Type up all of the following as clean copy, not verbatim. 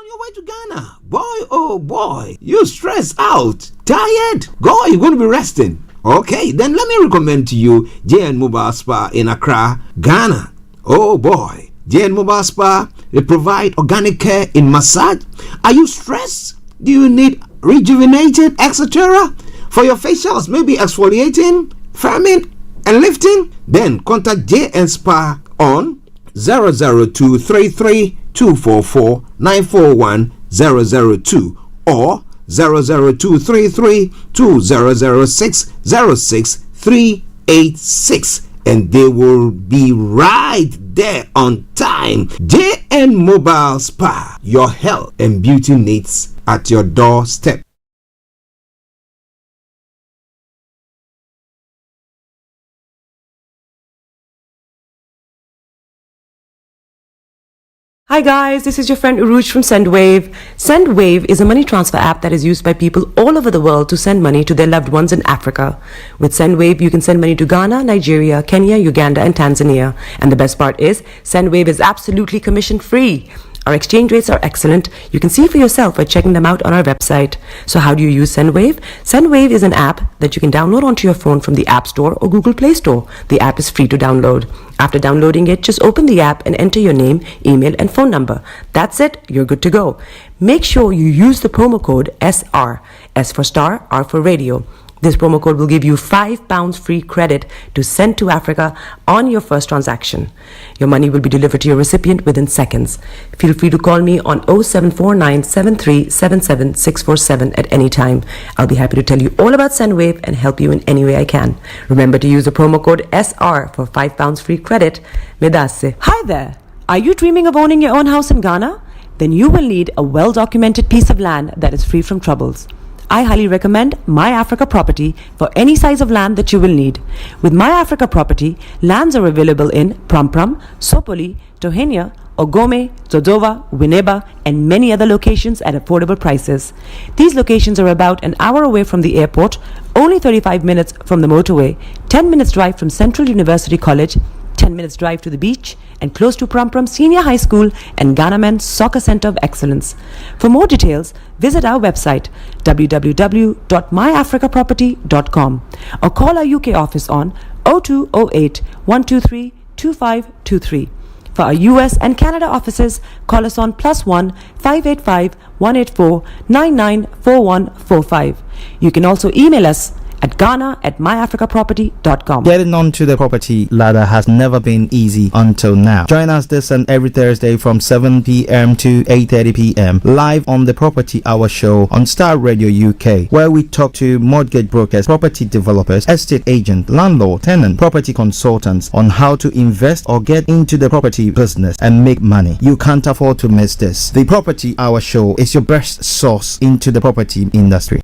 on your way to Ghana. Boy, oh boy, you stressed out, tired? God, you're going to be resting. Okay, then let me recommend to you JN Mobile Spa in Accra, Ghana. Oh boy, JN Mobile Spa, they provide organic care in massage. Are you stressed? Do you need rejuvenated, etc.? For your facials, maybe exfoliating, firming, and lifting? Then contact JN Spa on 00233 244 941 002 or 00233 2006 06386, and they will be right there on time. JN Mobile Spa, your health and beauty needs at your doorstep. Hi guys, this is your friend Uruj from SendWave. SendWave is a money transfer app that is used by people all over the world to send money to their loved ones in Africa. With SendWave, you can send money to Ghana, Nigeria, Kenya, Uganda, and Tanzania. And the best part is, SendWave is absolutely commission free. Our exchange rates are excellent. You can see for yourself by checking them out on our website. So how do you use SendWave? SendWave is an app that you can download onto your phone from the App Store or Google Play Store. The app is free to download. After downloading it, just open the app and enter your name, email, and phone number. That's it. You're good to go. Make sure you use the promo code SR. S for Starr, R for Radio. This promo code will give you £5 free credit to send to Africa on your first transaction. Your money will be delivered to your recipient within seconds. Feel free to call me on 0749 7377 647 at any time. I'll be happy to tell you all about SendWave and help you in any way I can. Remember to use the promo code SR for £5 free credit. Medasse. Hi there. Are you dreaming of owning your own house in Ghana? Then you will need a well-documented piece of land that is free from troubles. I highly recommend My Africa Property for any size of land that you will need. With My Africa Property, lands are available in Pram, Sopoli, Tohenia, Ogome, Dodova, Winneba, and many other locations at affordable prices. These locations are about an hour away from the airport, only 35 minutes from the motorway, 10 minutes drive from Central University College, 10 minutes drive to the beach, and close to Pram Senior High School and Ghana Men's Soccer Center of Excellence. For more details, visit our website www.myafricaproperty.com or call our UK office on 0208 123 2523. For our US and Canada offices, call us on +1 585 184 994145. You can also email us at ghana@myafricaproperty.com. Getting onto the property ladder has never been easy until now. Join us this and every Thursday from 7 p.m. to 8:30 p.m. live on the Property Hour Show on Starr Radio UK, where we talk to mortgage brokers, property developers, estate agents, landlord, tenant, property consultants on how to invest or get into the property business and make money. You can't afford to miss this. The Property Hour Show is your best source into the property industry.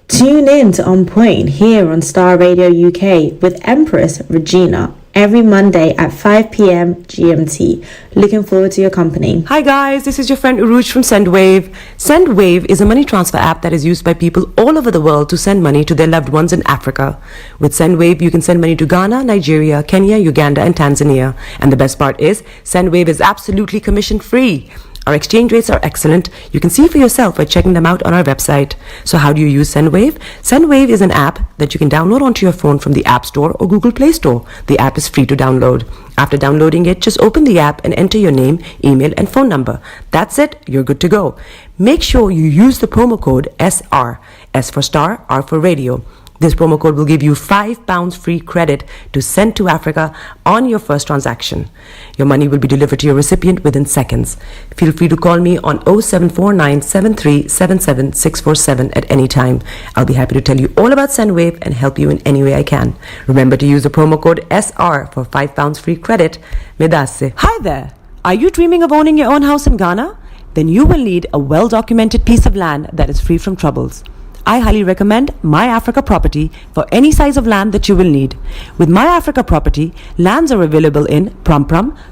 Tune in to On Point here on Starr Radio UK with Empress Regina every Monday at 5 p.m. GMT. Looking forward to your company. Hi guys, this is your friend Uruj from SendWave. SendWave is a money transfer app that is used by people all over the world to send money to their loved ones in Africa. With SendWave, you can send money to Ghana, Nigeria, Kenya, Uganda, and Tanzania. And the best part is, SendWave is absolutely commission free. Our exchange rates are excellent. You can see for yourself by checking them out on our website. So how do you use SendWave? SendWave is an app that you can download onto your phone from the App Store or Google Play Store. The app is free to download. After downloading it, just open the app and enter your name, email, and phone number. That's it. You're good to go. Make sure you use the promo code SR. S for Starr, R for Radio. This promo code will give you £5 free credit to send to Africa on your first transaction. Your money will be delivered to your recipient within seconds. Feel free to call me on 0749 7377 647 at any time. I'll be happy to tell you all about SendWave and help you in any way I can. Remember to use the promo code SR for £5 free credit. Medasse. Hi there. Are you dreaming of owning your own house in Ghana? Then you will need a well-documented piece of land that is free from troubles. I highly recommend My Africa Property for any size of land that you will need. With My Africa Property, lands are available in Pram,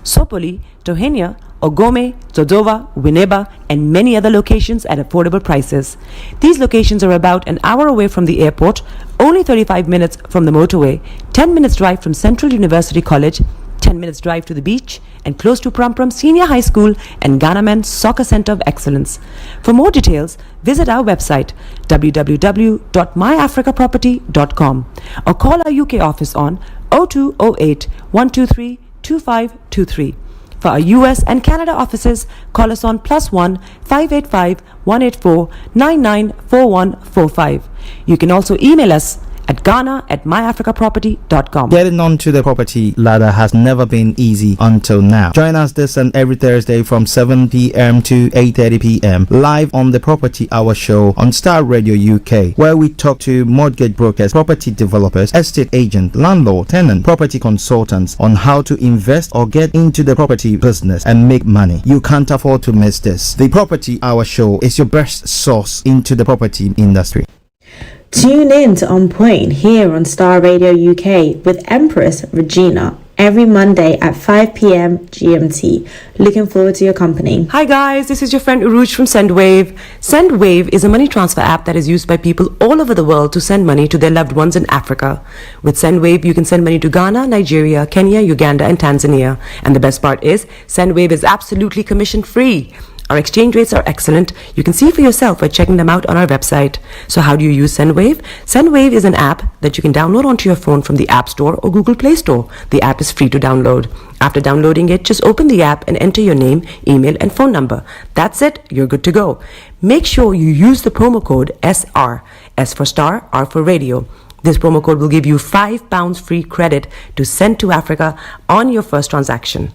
Sopoli, Tohenia, Ogome, Dodova, Winneba, and many other locations at affordable prices. These locations are about an hour away from the airport, only 35 minutes from the motorway, 10 minutes drive from Central University College, 10 minutes drive to the beach, and close to Prum Prum Senior High School and Ghana Men's Soccer Center of Excellence. For more details, visit our website www.myafricaproperty.com or call our UK office on 0208 123 2523. For our US and Canada offices, call us on +1 585 184 994145. You can also email us at ghana@myafricaproperty.com. Getting onto the property ladder has never been easy until now. Join us this and every Thursday from 7 p.m. to 8:30 p.m. live on the Property Hour show on Starr Radio UK, where we talk to mortgage brokers, property developers, estate agent, landlord, tenant, property consultants on how to invest or get into the property business and make money. You can't afford to miss this. The Property Hour show is your best source into the property industry. Tune in to On Point here on Starr Radio UK with Empress Regina every Monday at 5 p.m. GMT. Looking forward to your company. Hi guys, this is your friend Uruj from SendWave. SendWave is a money transfer app that is used by people all over the world to send money to their loved ones in Africa. With SendWave, you can send money to Ghana, Nigeria, Kenya, Uganda, and Tanzania. And the best part is, SendWave is absolutely commission free. Our exchange rates are excellent. You can see for yourself by checking them out on our website. So how do you use SendWave? SendWave is an app that you can download onto your phone from the App Store or Google Play Store. The app is free to download. After downloading it, just open the app and enter your name, email, and phone number. That's it. You're good to go. Make sure you use the promo code SR, S for Star, R for Radio. This promo code will give you £5 free credit to send to Africa on your first transaction.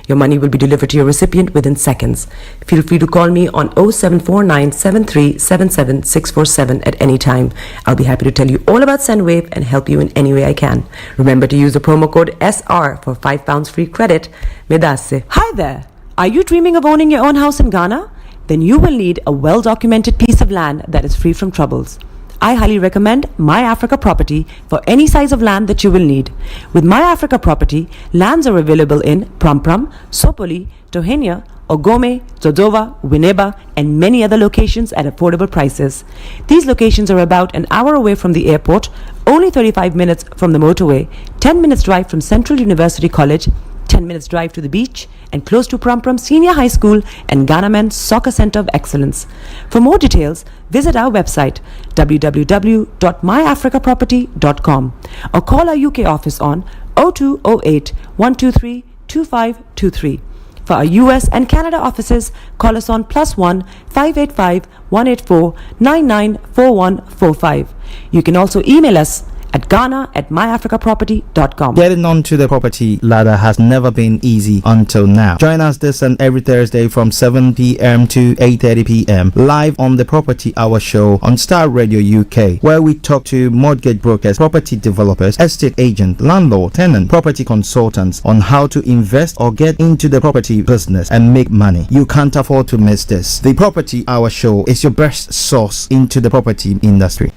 Your money will be delivered to your recipient within seconds. Feel free to call me on 0749 7377 647 at any time. I'll be happy to tell you all about SendWave and help you in any way I can. Remember to use the promo code SR for £5 free credit. Medasse. Hi there. Are you dreaming of owning your own house in Ghana? Then you will need a well-documented piece of land that is free from troubles. I highly recommend My Africa Property for any size of land that you will need. With My Africa Property, lands are available in Prum Prum, Sopoli, Tohenia, Ogome, Dodova, Winneba, and many other locations at affordable prices. These locations are about an hour away from the airport, only 35 minutes from the motorway, 10 minutes drive from Central University College, 10 minutes drive to the beach, and close to Prum Prum Senior High School and Ghana Men's Soccer Center of Excellence. For more details, visit our website www.myafricaproperty.com or call our UK office on 0208 123 2523. For our US and Canada offices, call us on +1 585 184 994145. You can also email us at ghana@myafricaproperty.com. Getting onto the property ladder has never been easy until now. Join us this and every Thursday from 7 p.m. to 8:30 p.m. live on the Property Hour show on Starr Radio UK, where we talk to mortgage brokers, property developers, estate agent, landlord, tenant, property consultants on how to invest or get into the property business and make money. You can't afford to miss this. The Property Hour show is your best source into the property industry.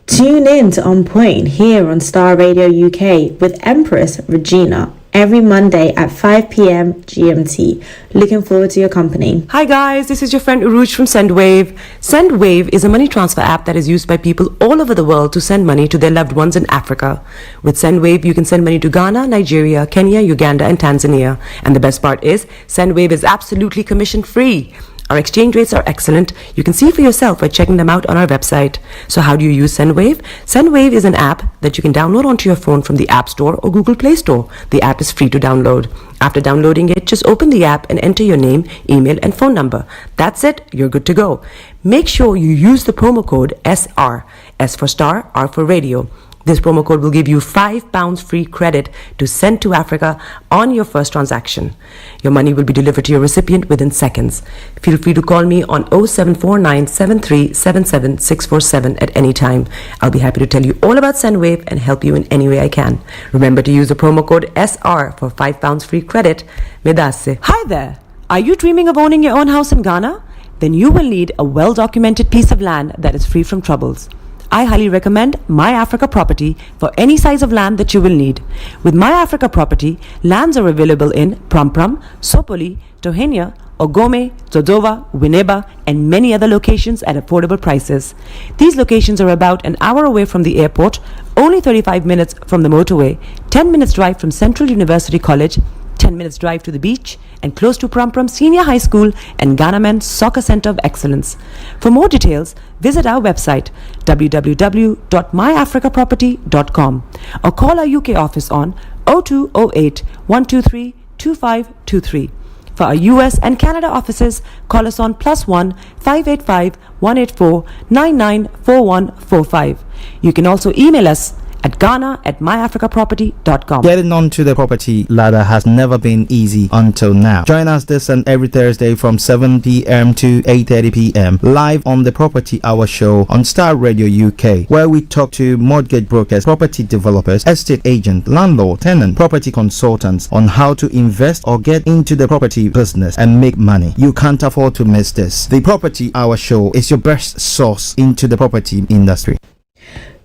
Tune in to On Point here on Starr Radio UK with Empress Regina every Monday at 5 p.m. GMT. Looking forward to your company. Hi guys, this is your friend Uruj from SendWave. SendWave is a money transfer app that is used by people all over the world to send money to their loved ones in Africa. With SendWave, you can send money to Ghana, Nigeria, Kenya, Uganda, and Tanzania. And the best part is, SendWave is absolutely commission free. Our exchange rates are excellent. You can see for yourself by checking them out on our website. So how do you use SendWave? SendWave is an app that you can download onto your phone from the App Store or Google Play Store. The app is free to download. After downloading it, just open the app and enter your name, email, and phone number. That's it. You're good to go. Make sure you use the promo code SR, S for Star, R for Radio. This promo code will give you £5 free credit to send to Africa on your first transaction. Your money will be delivered to your recipient within seconds. Feel free to call me on 0749 7377 647 at any time. I'll be happy to tell you all about SendWave and help you in any way I can. Remember to use the promo code SR for £5 free credit. Medasse. Hi there. Are you dreaming of owning your own house in Ghana? Then you will need a well-documented piece of land that is free from troubles. I highly recommend My Africa Property for any size of land that you will need. With My Africa Property, lands are available in Prum Prum, Sopoli, Tohenia, Ogome, Dodoma, Winneba, and many other locations at affordable prices. These locations are about an hour away from the airport, only 35 minutes from the motorway, 10 minutes drive from Central University College, 10 minutes drive to the beach, and close to Prum Prum Senior High School and Ghana Men's Soccer Center of Excellence. For more details, visit our website www.myafricaproperty.com or call our UK office on 0208 123 2523. For our US and Canada offices, call us on +1 585 184 994145. You can also email us at ghana@myafricaproperty.com. Getting onto the property ladder has never been easy until now. Join us this and every Thursday from 7 p.m. to 8:30 p.m. live on the Property Hour show on Starr Radio UK, where we talk to mortgage brokers, property developers, estate agents, landlord, tenant, property consultants on how to invest or get into the property business and make money. You can't afford to miss this. The Property Hour show is your best source into the property industry.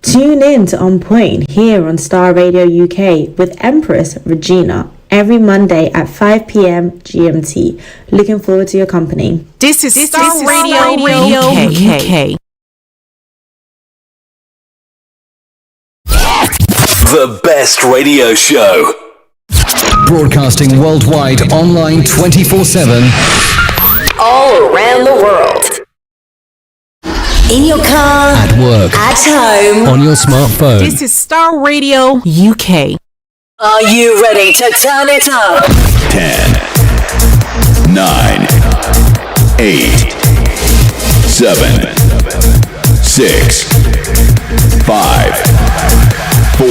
Tune in to On Point here on Starr Radio UK with Empress Regina every Monday at 5 p.m. GMT. Looking forward to your company. This is Starr Radio UK. The best radio show. Broadcasting worldwide online 24/7. All around the world. In your car, At work, at home. on your smartphone. This is Starr Radio UK. Are you ready to turn it up? 10, 9, 8, 7, 6, 5, 4,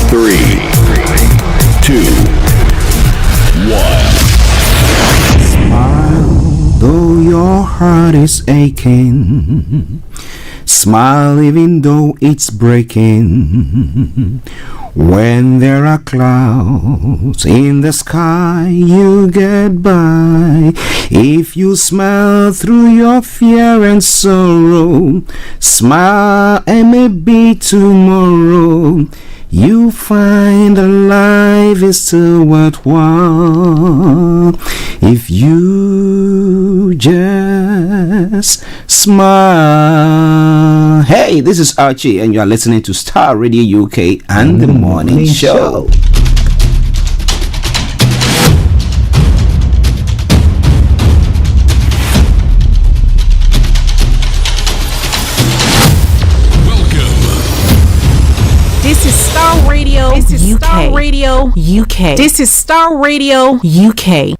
3, 2, 1. Though your heart is aching, smile even though it's breaking. When there are clouds in the sky, you get by. If you smile through your fear and sorrow, smile and maybe tomorrow you find that life is still worthwhile if you just smile. Hey, this is Archie and you are listening to Starr Radio UK and the Morning Show. This is Starr Radio. This is Starr Radio UK. This is Starr Radio UK.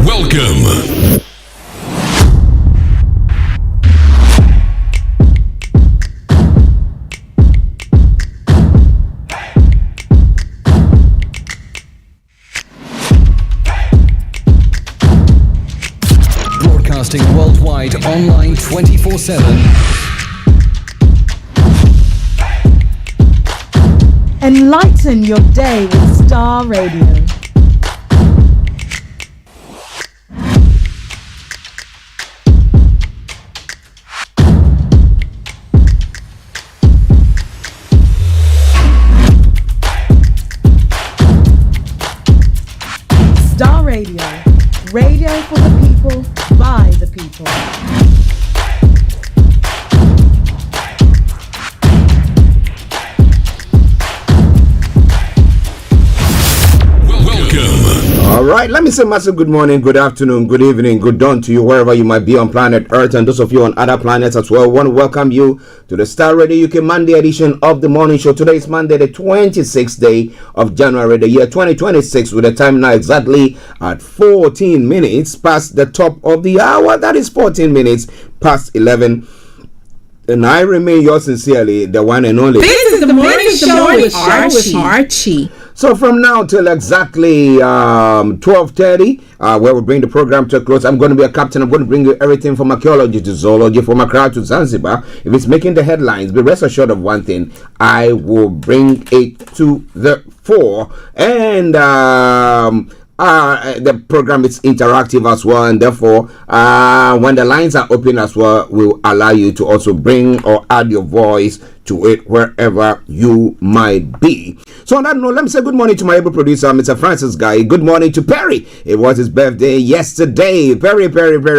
Welcome. Broadcasting worldwide online 24/7. Enlighten your day with Starr Radio. Starr Radio. Radio for the people, by the people. All right, let me say massive good morning, good afternoon, good evening, good dawn to you wherever you might be on planet Earth and those of you on other planets as well. I want to welcome you to the Starr Radio UK Monday edition of the morning show. Today is Monday, the 26th day of January, the year 2026, with the time now exactly at 14 minutes past the top of the hour. That is 14 minutes past 11. And I remain yours sincerely, the one and only. This is the morning show with Archie. So from now till exactly 12:30, where we bring the program to a close, I'm going to be a captain. I'm going to bring you everything from archaeology to zoology, from Accra to Zanzibar. If it's making the headlines, be rest assured of one thing: I will bring it to the fore. And the program is interactive as well, and therefore when the lines are open as well, we'll allow you to also bring or add your voice to it wherever you might be. So on that note, let me say good morning to my able producer, Mr. Francis Guy. Good morning to Perry. It was his birthday yesterday. Perry,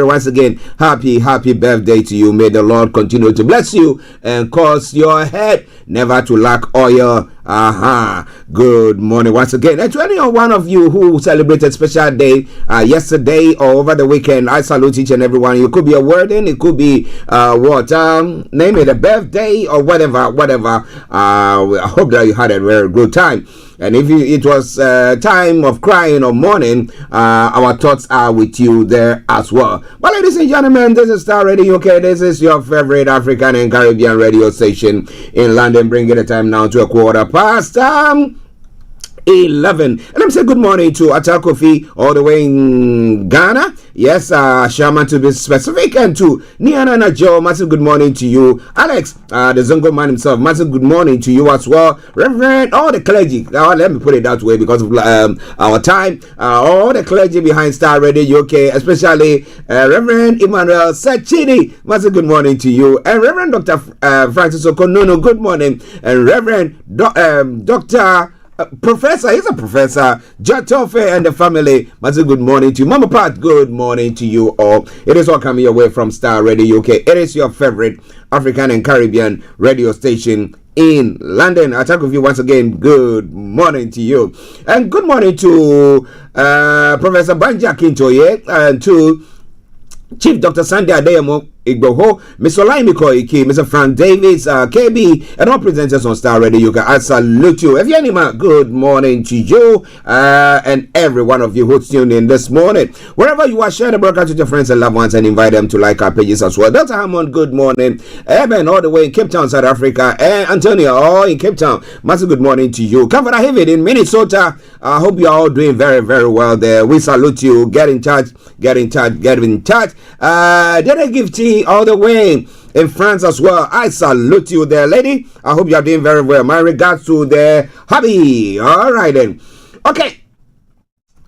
once again, happy birthday to you. May the Lord continue to bless you and cause your head never to lack oil. Good morning once again. And to any one of you who celebrated special day yesterday or over the weekend, I salute each and every one. It could be a wedding, it could be name it a birthday or whatever. I hope that you had a very good time. And if it was time of crying or mourning, our thoughts are with you there as well. But ladies and gentlemen, this is Starr Radio UK. This is your favorite African and Caribbean radio station in London. Bringing the time now to 11. And let me say good morning to Atal Kofi all the way in Ghana. Yes, Shaman to be specific, and to Niana Joe. Massive good morning to you. Alex, the Zongo man himself. Massive good morning to you as well. Reverend, all the clergy. Let me put it that way because of our time. All the clergy behind Starr Radio UK, especially Reverend Emmanuel Sachini. Massive good morning to you. And Reverend Dr. Francis Okonono, good morning. And Reverend Dr. Professor, he's a professor, Jatofe and the family. Massive good morning to you. Mama Pat, good morning to you all. It is all coming your way from Starr Radio UK. It is your favorite African and Caribbean radio station in London. I talk with you once again. Good morning to you. And good morning to Professor Banja Kintoye and to Chief Dr. Sandy Adeyemo Igboho, Mr. Olaimi Koiki, Mr. Frank Davis, KB, and all presenters on Starr Radio UK. I salute you. If you're any man, good morning to you and every one of you who's tuned in this morning. Wherever you are, share the broadcast with your friends and loved ones and invite them to like our pages as well. Dr. Hammond, good morning. Eben, all the way in Cape Town, South Africa. And Antonio, all in Cape Town. Massive good morning to you. Comfort David in Minnesota. I hope you're all doing very, very well there. We salute you. Get in touch. Did I give tea all the way in France as well? I salute you there, lady. I hope you are doing very well. My regards to the hubby. All right then. Okay.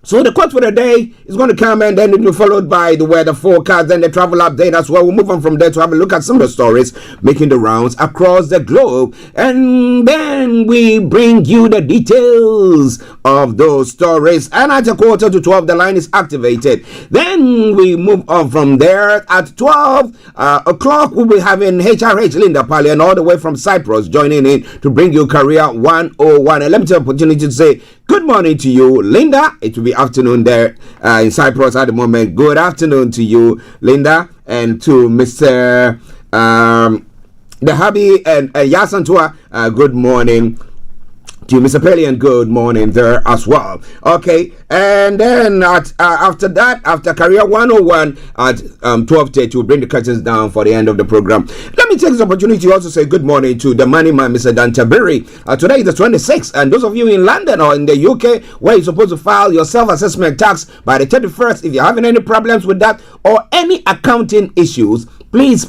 So the quote for the day is going to come, and then it will be followed by the weather forecast, then the travel update as well. We'll move on from there to have a look at some of the stories making the rounds across the globe, and then we bring you the details of those stories. And at 11:45, the line is activated. Then we move on from there. At 12 o'clock, we'll be having HRH Linda Pallien all the way from Cyprus joining in to bring you Career 101. And let me take the opportunity to say good morning to you, Linda. It will be afternoon there in Cyprus at the moment. Good afternoon to you, Linda, and to Mr. The hubby and Yasantua. Good morning to Mr. Pallien, good morning there as well. Okay, and then after that, after Career 101 at 12:30, we'll bring the curtains down for the end of the program. Let me take this opportunity to also say good morning to the money man, Mr. Dantabiri. Today is the 26th, and those of you in London or in the UK where you're supposed to file your self-assessment tax by the 31st, if you're having any problems with that or any accounting issues, please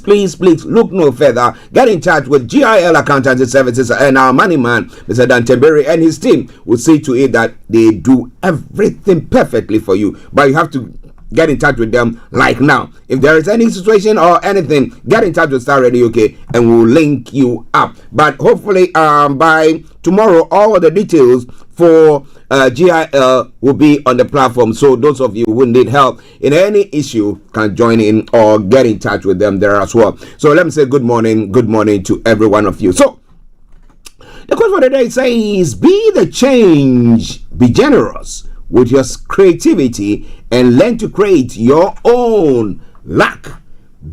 look no further. Get in touch with GIL Accountancy Services and our money man, Mr. Danteberry, and his team will see to it that they do everything perfectly for you. But you have to get in touch with them like now. If there is any situation or anything, get in touch with Starr Radio UK and we'll link you up. But hopefully by tomorrow, all of the details for GIL will be on the platform, so those of you who need help in any issue can join in or get in touch with them there as well. So let me say good morning to every one of you. So the quote for the day says, be the change, be generous with your creativity and learn to create your own luck.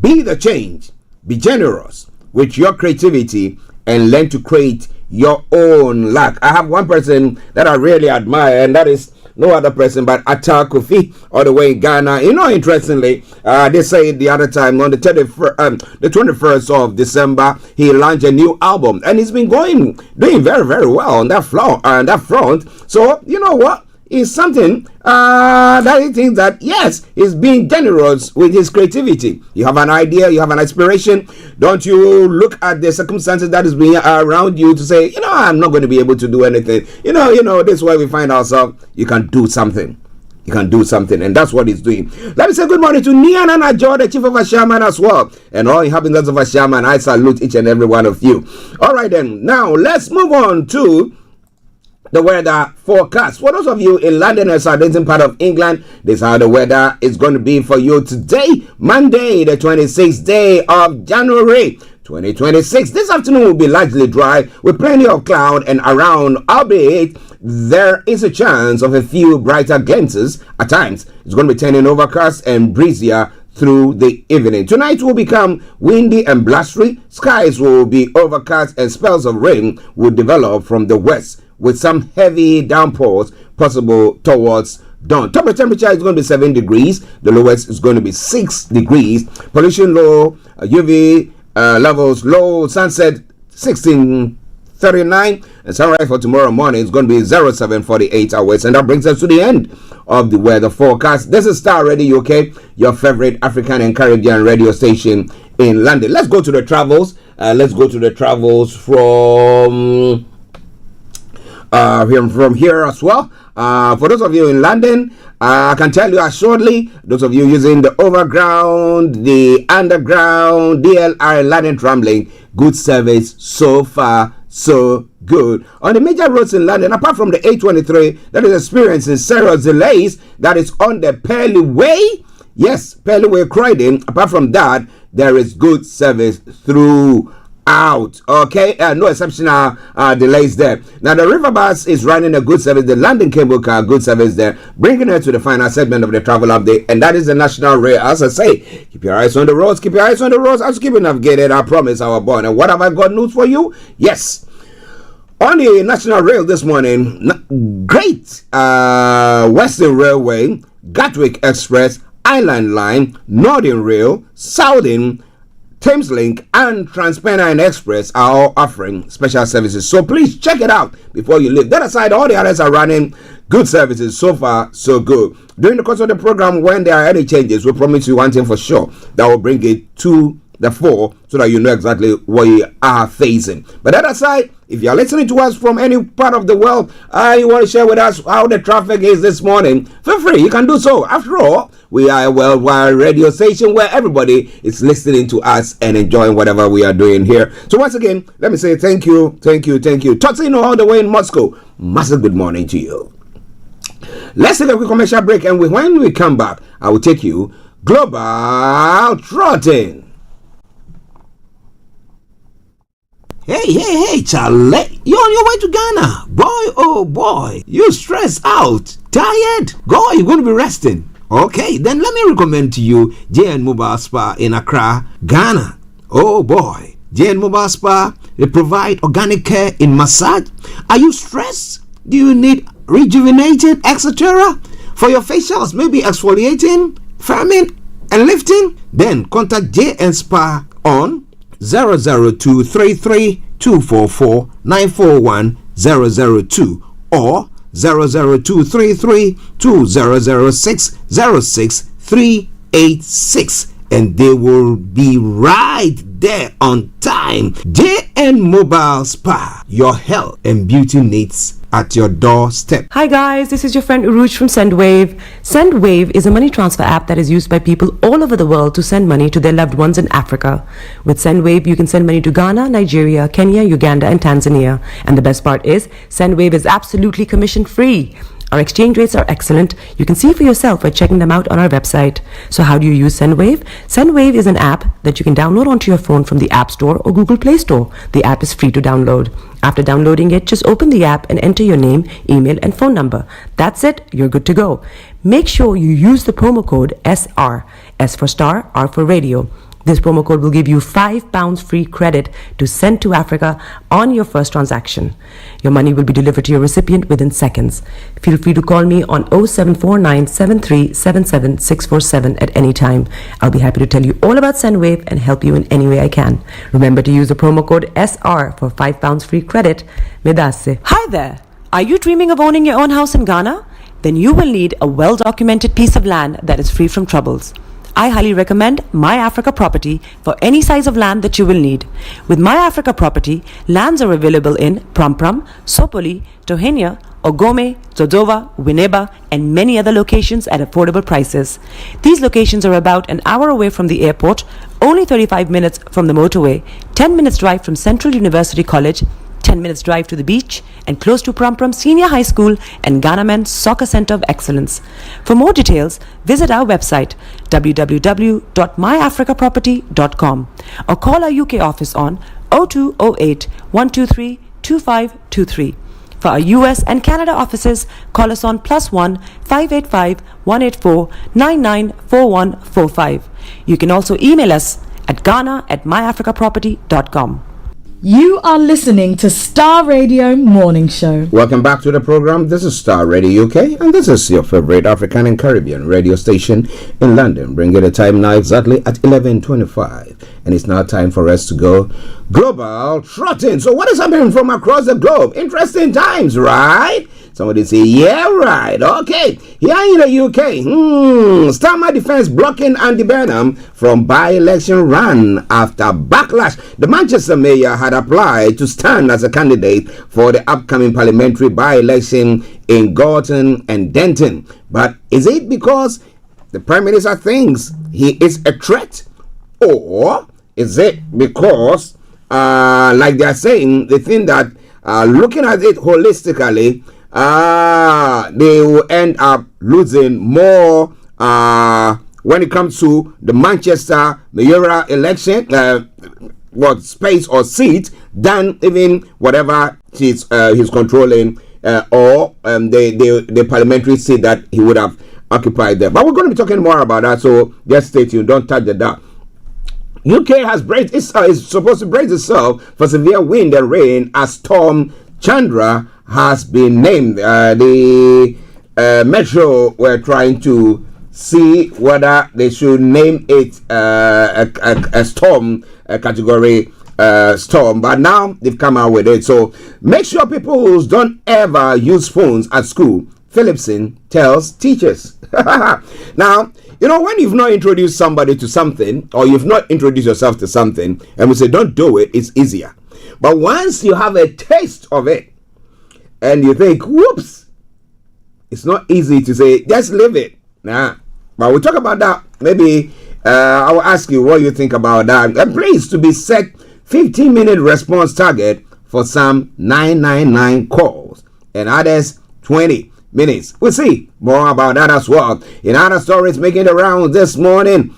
Be the change, be generous with your creativity and learn to create your own luck. I have one person that I really admire, and that is no other person but Atal Kofi, all the way in Ghana. You know, interestingly, they say the other time on the 21st of December, he launched a new album, and he's been doing very, very well on that front. So you know what? Is something that he thinks that yes, he's being generous with his creativity. You have an idea, you have an inspiration. Don't you look at the circumstances that is being around you to say, I'm not going to be able to do anything. This is where we find ourselves. You can do something. you can do something, and that's what he's doing. Let me say good morning to Nianana Joe, the chief of Ashaman as well, and all inhabitants of Ashaman. I salute each and every one of you. All right then, now let's move on to the weather forecast. For those of you in London and southern part of England, this is how the weather is going to be for you today, Monday, the 26th day of January 2026. This afternoon will be largely dry with plenty of cloud and around, albeit there is a chance of a few brighter glimpses at times. It's going to be turning overcast and breezier through the evening. Tonight will become windy and blustery. Skies will be overcast and spells of rain will develop from the west, with some heavy downpours possible towards dawn. Top temperature is going to be 7 degrees. The lowest is going to be 6 degrees. Pollution low, UV levels low. Sunset 16:39, and sunrise for tomorrow morning is going to be 07:48 hours. And that brings us to the end of the weather forecast. This is Starr Radio UK, your favorite African and Caribbean radio station in London. Let's go to the travels. From here as well. For those of you in London, I can tell you assuredly, those of you using the overground, the underground, DLR London tram link, good service so far, so good. On the major roads in London, apart from the A23 that is experiencing serious delays, that is on the Pallien Way. Yes, Pallien Way, Croydon. Apart from that, there is good service throughout. Okay, no exceptional delays there. Now the river bus is running a good service. The London cable car, good service there, bringing it to the final segment of the travel update, and that is the National Rail. As I say, keep your eyes on the roads. Keep your eyes on the roads. As keep it navigated, I promise, our boy. And what have I got news for you? Yes, on the National Rail this morning, Great Western Railway, Gatwick Express, Island Line, Northern Rail, Southern, Thameslink and TransPennine Express are all offering special services, so please check it out before you leave. That aside, all the others are running good services. So far, so good. During the course of the program, when there are any changes, we promise you one thing for sure, that will bring it to the fore so that you know exactly what you are facing. But that aside, if you are listening to us from any part of the world, you want to share with us how the traffic is this morning, feel free, you can do so. After all, we are a worldwide radio station where everybody is listening to us and enjoying whatever we are doing here. So once again, let me say thank you. Totsino all the way in Moscow, massive good morning to you. Let's take a quick commercial break, and when we come back, I will take you global trotting. Hey, Charlie, you're on your way to Ghana. Boy, oh boy, you stressed out, tired? Go, you're going to be resting. Okay, then let me recommend to you JN Mobile Spa in Accra, Ghana. Oh boy, JN Mobile Spa, they provide organic care in massage. Are you stressed? Do you need rejuvenated, etc.? For your facials, maybe exfoliating, firming, and lifting? Then contact JN Spa on 00233244941 002 or 00233200606 and they will be right there on time. JN Mobile Spa, your health and beauty needs at your doorstep. Hi guys, this is your friend Uruj from SendWave. SendWave is a money transfer app that is used by people all over the world to send money to their loved ones in Africa. With SendWave, you can send money to Ghana, Nigeria, Kenya, Uganda, and Tanzania. And the best part is, SendWave is absolutely commission free. Our exchange rates are excellent. You can see for yourself by checking them out on our website. So how do you use SendWave? SendWave is an app that you can download onto your phone from the App Store or Google Play Store. The app is free to download. After downloading it, just open the app and enter your name, email, and phone number. That's it. You're good to go. Make sure you use the promo code SR, S for Star, R for Radio. This promo code will give you £5 free credit to send to Africa on your first transaction. Your money will be delivered to your recipient within seconds. Feel free to call me on 0749 7377 647 at any time. I'll be happy to tell you all about SendWave and help you in any way I can. Remember to use the promo code SR for £5 free credit. Medasse. Hi there. Are you dreaming of owning your own house in Ghana? Then you will need a well-documented piece of land that is free from troubles. I highly recommend My Africa Property for any size of land that you will need. With My Africa Property, lands are available in Pram Pram, Sopoli, Tohenia, Ogome, Dodoma, Winneba, and many other locations at affordable prices. These locations are about an hour away from the airport, only 35 minutes from the motorway, 10 minutes drive from Central University College, 10 minutes drive to the beach, and close to Prum Prum Senior High School and Ghana Men's Soccer Center of Excellence. For more details, visit our website www.myafricaproperty.com or call our UK office on 0208 123 2523. For our US and Canada offices, call us on +1 585 184 994145. You can also email us at ghana@myafricaproperty.com. You are listening to Star Radio Morning Show. Welcome back to the program. This is Star Radio UK, and this is your favorite African and Caribbean radio station in London. Bringing the time now exactly at 11:25, and it's now time for us to go global trotting. So, what is happening from across the globe? Interesting times, right? Somebody say, yeah, right. Okay. Here in the UK, Starmer defense blocking Andy Burnham from by-election run after backlash. The Manchester mayor had applied to stand as a candidate for the upcoming parliamentary by-election in Gorton and Denton. But is it because the Prime Minister thinks he is a threat? Or is it because, like they're saying, they think that looking at it holistically, they will end up losing more when it comes to the Manchester mayoral election, space or seat, than even whatever he's controlling or the parliamentary seat that he would have occupied there. But we're going to be talking more about that, so just stay tuned. Don't touch the dial. UK has is supposed to brace itself for severe wind and rain as Storm Chandra has been named. The Metro were trying to see whether they should name it a storm, a category storm, but now they've come out with it. So make sure people don't ever use phones at school, Phillipson tells teachers. Now, you know, when you've not introduced somebody to something, or you've not introduced yourself to something, and we say don't do it, it's easier. But once you have a taste of it, and you think, whoops, it's not easy to say, just leave it. Nah. But we'll talk about that. Maybe I will ask you what you think about that. And please, to be set 15-minute response target for some 999 calls and others 20 minutes. We'll see more about that as well. In other stories making the rounds this morning,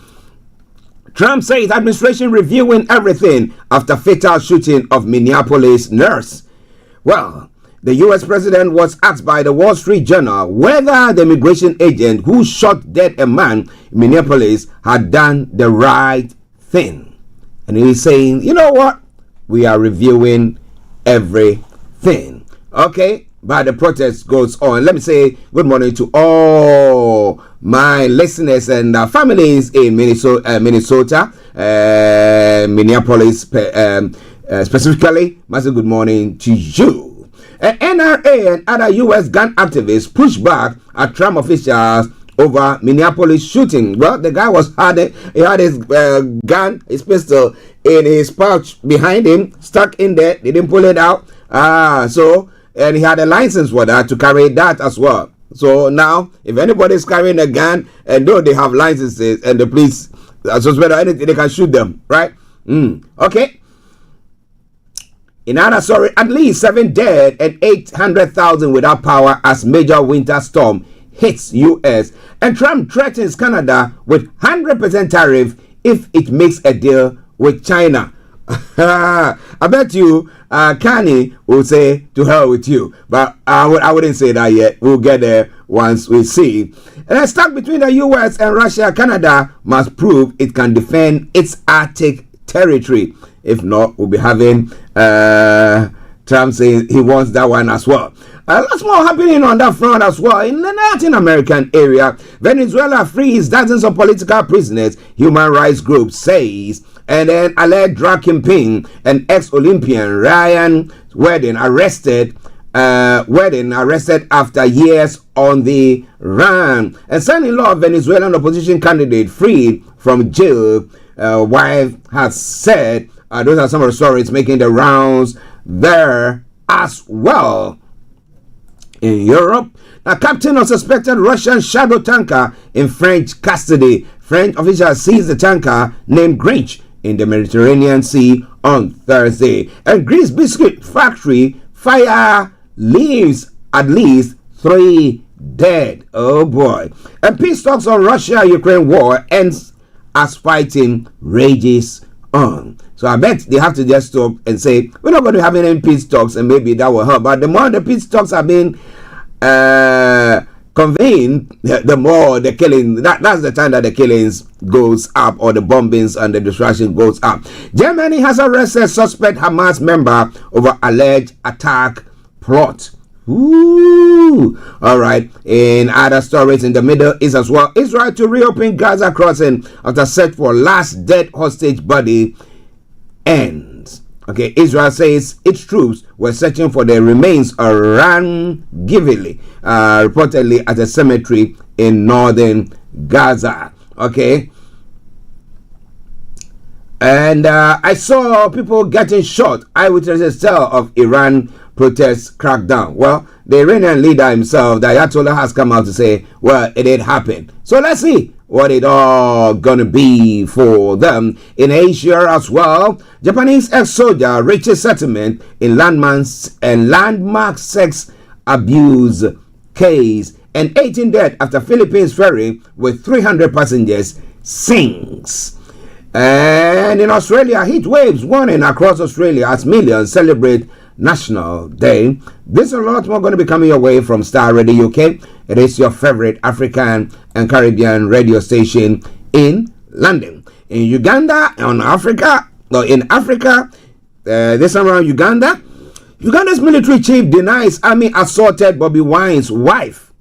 Trump says administration reviewing everything after fatal shooting of Minneapolis nurse. Well, the U.S. president was asked by the Wall Street Journal whether the immigration agent who shot dead a man in Minneapolis had done the right thing. And he's saying, you know what? We are reviewing everything. Okay? But the protest goes on. Let me say good morning to all my listeners and families in Minnesota, Minneapolis specifically. Massive good morning to you. NRA and other U.S. gun activists pushed back at Trump officials over Minneapolis shooting. Well, the guy he had his gun, his pistol in his pouch behind him, stuck in there. They didn't pull it out. And he had a license for that to carry that as well. So now, if anybody's carrying a gun and though they have licenses and the police suspect or anything, they can shoot them, right? Okay. In another story, at least 7 dead and 800,000 without power as major winter storm hits U.S. And Trump threatens Canada with 100% tariff if it makes a deal with China. I bet you Kanye will say to hell with you, but I wouldn't say that yet. We'll get there once we see. And stuck between the U.S. and Russia, Canada must prove it can defend its Arctic territory. If not, we'll be having Trump saying he wants that one as well. Lots more happening on that front as well. In the Latin American area, Venezuela frees dozens of political prisoners, human rights group says. And then alleged drug kingpin and ex-Olympian Ryan Wedding arrested after years on the run. And son-in-law of Venezuelan opposition candidate freed from jail, wife has said. Those are some of the stories making the rounds there as well. In Europe, a captain of suspected Russian shadow tanker in French custody. French officials seized the tanker named Grinch in the Mediterranean Sea on Thursday. And Greece biscuit factory fire leaves at least 3 dead. Oh boy. And peace talks on Russia-Ukraine war ends as fighting rages on. So I bet they have to just stop and say, we're not going to have any peace talks, and maybe that will help. But the more the peace talks have been convened, the more the killing, that's the time that the killings goes up, or the bombings and the destruction goes up. Germany has arrested suspect Hamas member over alleged attack plot. Ooh. All right. In other stories in the Middle East as well, Israel to reopen Gaza crossing after search for last dead hostage body ends. Okay, Israel says its troops were searching for the remains of Ran Givili, reportedly at a cemetery in northern Gaza. Okay. And I saw people getting shot. Eyewitnesses tell of Iran protests crackdown. Well, the Iranian leader himself, the Ayatollah, has come out to say, well, it did happen. So let's see what it all gonna be for them. In Asia as well, Japanese ex-soldier reaches settlement in landmark sex abuse case, and 18 dead after Philippines ferry with 300 passengers sinks. And in Australia, heat waves warning across Australia as millions celebrate National Day. This and a lot more going to be coming your way from Starr Radio UK. It is your favorite African and Caribbean radio station in London. In Uganda, in Africa, this time around Uganda's military chief denies army assaulted Bobi Wine's wife.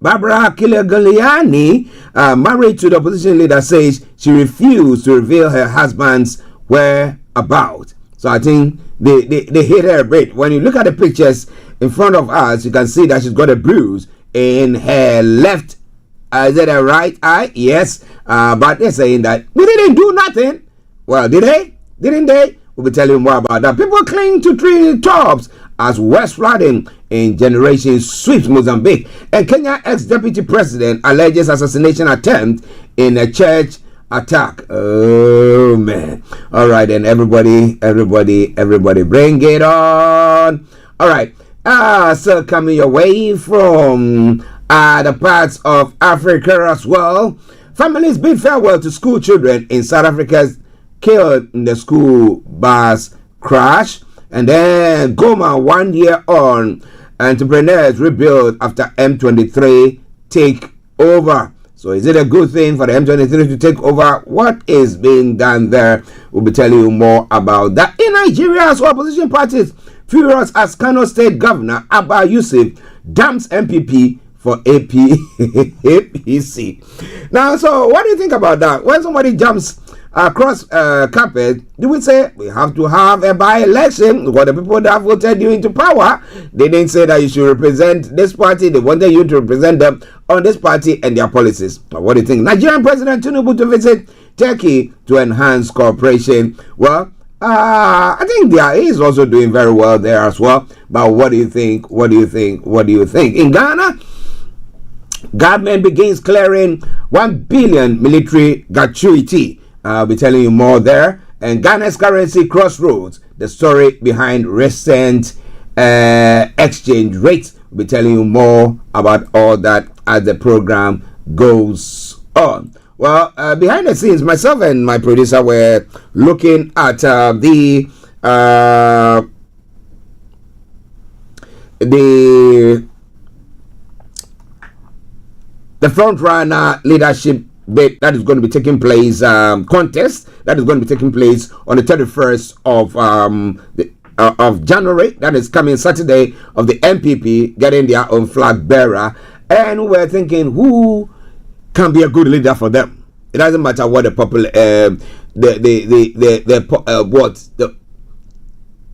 Barbara Kiligliani, married to the opposition leader, says she refused to reveal her husband's whereabouts. So I think they hit her a bit. When you look at the pictures in front of us, you can see that she's got a bruise in her left, is it her right eye? Yes. But they're saying that we didn't do nothing. Well, did they? Didn't they? We'll be telling you more about that. People cling to tree tops as West flooding in generation sweeps Mozambique. And Kenya ex-deputy president alleges assassination attempt in a church attack. Oh man. All right, then everybody bring it on. All right. So coming your way from the parts of Africa as well. Families bid farewell to school children in South Africa's killed in the school bus crash. And then Goma 1 year on, entrepreneurs rebuild after M23 take over. So is it a good thing for the M23 to take over? What is being done there? We'll be telling you more about that. In Nigeria, as well, opposition parties furious as Kano State Governor Abba Yusuf dumps MPP for APC. Now, so what do you think about that? When somebody jumps across carpet, do we say we have to have a by-election? What the people that voted you into power, they didn't say that you should represent this party. They wanted you to represent them on this party and their policies. But what do you think? Nigerian President Tinubu to visit Turkey to enhance cooperation. Well, I think there is also doing very well there as well. But what do you think? What do you think? What do you think? In Ghana, government begins clearing 1 billion military gratuity. I'll be telling you more there. And Ghana's currency crossroads, the story behind recent exchange rates. We'll be telling you more about all that as the program goes on. Well, behind the scenes, myself and my producer were looking at the front runner leadership bid that is going to be taking place, contest that is going to be taking place on the 31st of January. That is coming Saturday, of the MPP getting their own flag bearer. And we were thinking, who can be a good leader for them? It doesn't matter what the popular the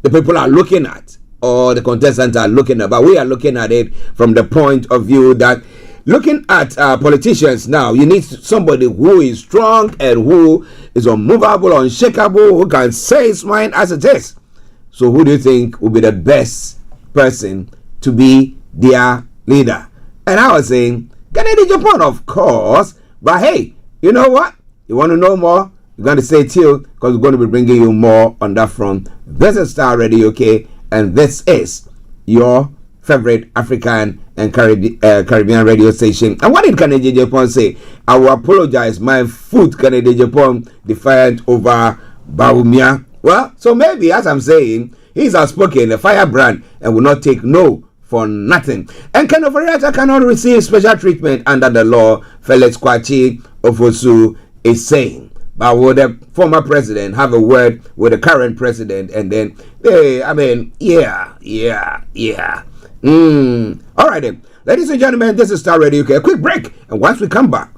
people are looking at, or the contestants are looking at, but we are looking at it from the point of view that looking at politicians now, you need somebody who is strong and who is unmovable, unshakable, who can say his mind as it is. So who do you think will be the best person to be their leader. And I was saying, Kennedy Japan, of course. But hey, you know what? You want to know more? You're going to stay tuned because we're going to be bringing you more on that front. This is Starr Radio UK, and this is your favorite African and Caribbean radio station. And what did Kennedy Japan say? I will apologize. My foot, Kennedy Japan, defiant over Baumia. Well, so maybe, as I'm saying, he's outspoken, a firebrand, and will not take no for nothing. And Ken Oforiatta cannot receive special treatment under the law, Felix Kwachi Ofosu is saying. But will the former president have a word with the current president? And then, yeah. All right then. Ladies and gentlemen, this is Starr Radio UK. A quick break. And once we come back,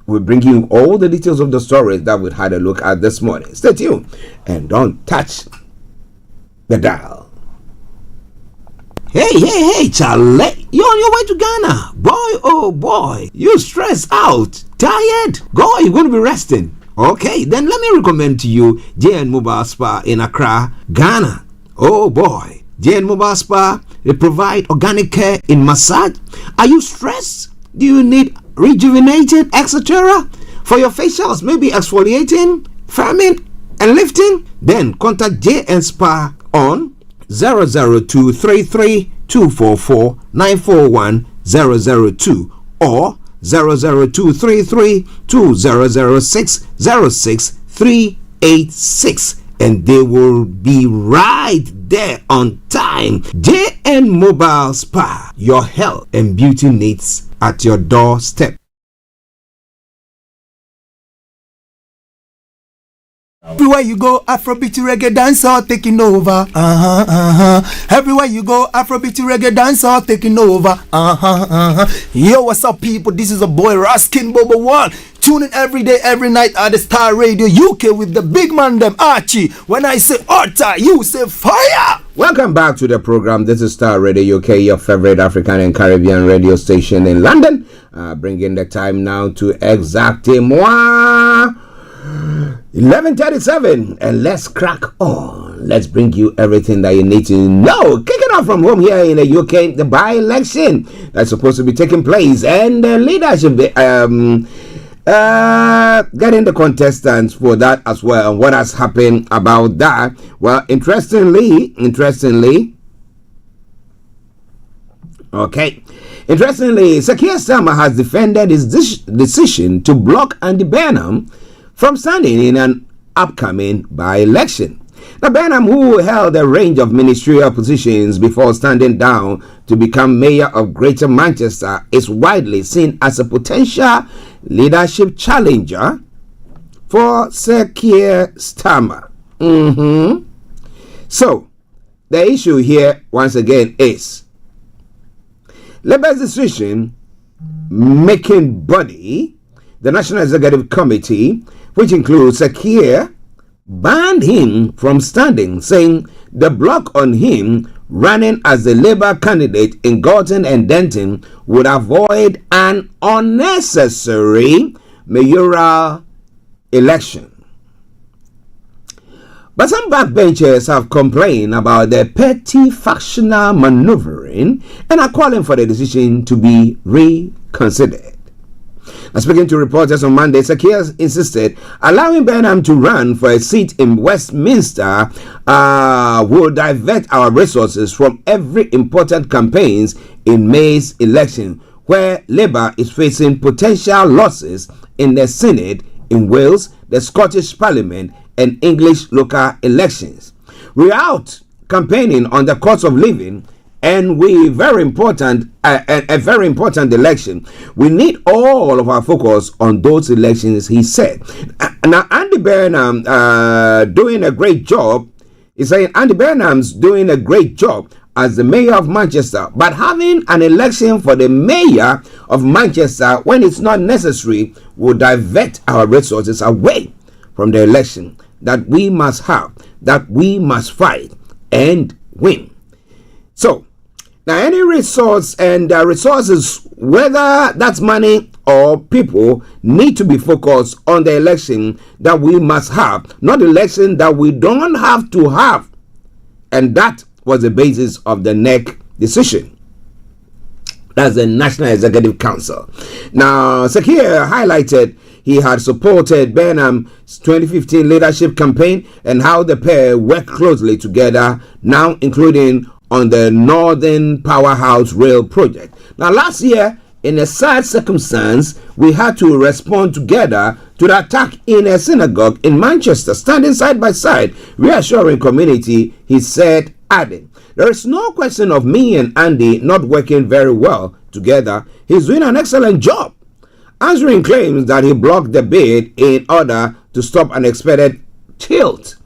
we'll bring you all the details of the stories that we had a look at this morning. Stay tuned and don't touch the dial. Hey, Charlie, you're on your way to Ghana. Boy, oh boy, you stressed out, tired. Go, you're going to be resting. Okay, then let me recommend to you JN Mobile Spa in Accra, Ghana. Oh boy, JN Mobile Spa, they provide organic care in massage. Are you stressed? Do you need rejuvenated, etc.? For your facials, maybe exfoliating, firming, and lifting? Then contact JN Spa on 00233244941 002 or 00233200606 and they will be right there on time. JN Mobile Spa, your health and beauty needs at your doorstep. Everywhere you go, Afrobeat reggae dancer taking over. Everywhere you go, Afrobeat reggae dancer taking over. Yo, what's up, people? This is a boy Raskin Bobo One. Tune in every day, every night at the Starr Radio UK with the big man them Archie. When I say Orta, you say fire. Welcome back to the program. This is Starr Radio UK, your favorite African and Caribbean radio station in London. Bringing the time now to exactly 11:37, and let's crack on. Let's bring you everything that you need to know. Kicking off from home here in the UK, the by-election that's supposed to be taking place, and the leadership getting the contestants for that as well. And what has happened about that? Well, interestingly, Sir Keir Starmer has defended his decision to block Andy Burnham from standing in an upcoming by-election. Now, Burnham, who held a range of ministerial positions before standing down to become mayor of Greater Manchester, is widely seen as a potential leadership challenger for Sir Keir Starmer. So, the issue here, once again, is Labour's decision-making body, the National Executive Committee, which includes Sir Keir, banned him from standing, saying the block on him running as the Labour candidate in Gorton and Denton would avoid an unnecessary mayoral election. But some backbenchers have complained about the petty factional maneuvering and are calling for the decision to be reconsidered. Now, speaking to reporters on Monday, Sir Keir insisted allowing Burnham to run for a seat in Westminster will divert our resources from every important campaigns in May's election, where Labour is facing potential losses in the Senate, in Wales, the Scottish Parliament, and English local elections. We're out campaigning on the cost of living, and a very important election. We need all of our focus on those elections, he said. Now, Andy Burnham doing a great job. He's saying Andy Burnham's doing a great job as the mayor of Manchester, but having an election for the mayor of Manchester when it's not necessary will divert our resources away from the election that we must have, that we must fight and win. So, now, any resource and resources, whether that's money or people, need to be focused on the election that we must have, not the election that we don't have to have. And that was the basis of the NEC decision. That's the National Executive Council. Now, Sakir highlighted he had supported Burnham's 2015 leadership campaign and how the pair work closely together, now including on the Northern Powerhouse Rail project. Now, last year, in a sad circumstance, we had to respond together to the attack in a synagogue in Manchester, standing side by side, reassuring community, he said, adding, there is no question of me and Andy not working very well together. He's doing an excellent job. Answering claims that he blocked the bid in order to stop an expected tilt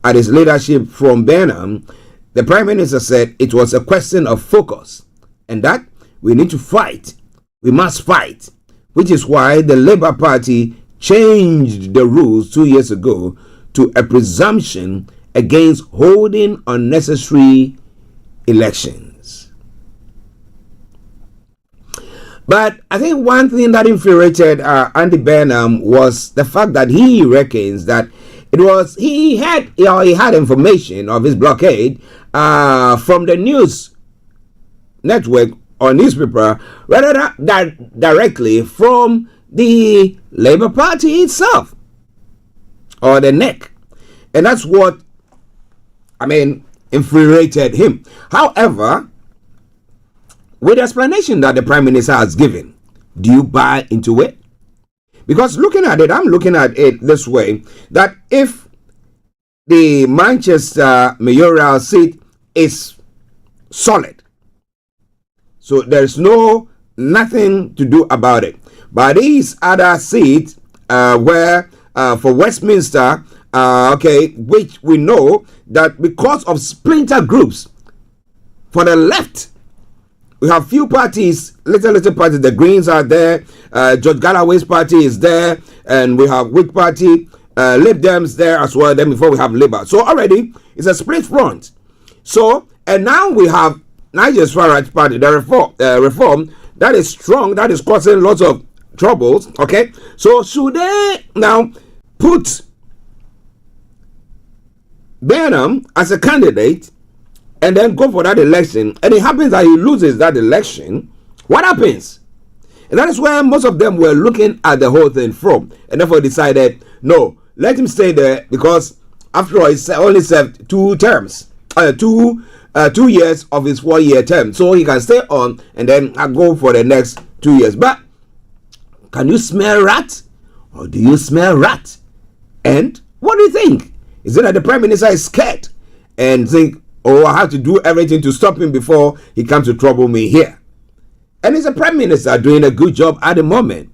at his leadership from Burnham, the Prime Minister said it was a question of focus and that we need to fight. We must fight, which is why the Labour Party changed the rules 2 years ago to a presumption against holding unnecessary elections. But I think one thing that infuriated Andy Burnham was the fact that he reckons that it was he had information of his blockade from the news network or newspaper rather than directly from the Labour Party itself or the NEC, and that's what infuriated him. However, with the explanation that the Prime Minister has given, do you buy into it? Because looking at it, I'm looking at it this way, that if the Manchester mayoral seat is solid, so there's nothing to do about it. But these other seats where for Westminster, which we know that because of splinter groups for the left, we have few parties, little parties. The Greens are there, George Galloway's party is there, and we have Whig Party, Lib Dems there as well. Then before we have Labour, so already it's a split front. So and now we have Nigel's Farage party, the reform that is strong, that is causing lots of troubles. Okay, so should they now put Burnham as a candidate and then go for that election, and it happens that he loses that election? What happens? And that is where most of them were looking at the whole thing from, and therefore decided, no, let him stay there, because after all, he only served 2 terms, 2 years of his 4-year term, so he can stay on and then go for the next 2 years. But can you smell rat, or do you smell rat? And what do you think? Is it that the Prime Minister is scared and think, oh, I have to do everything to stop him before he comes to trouble me here? And is the Prime Minister doing a good job at the moment?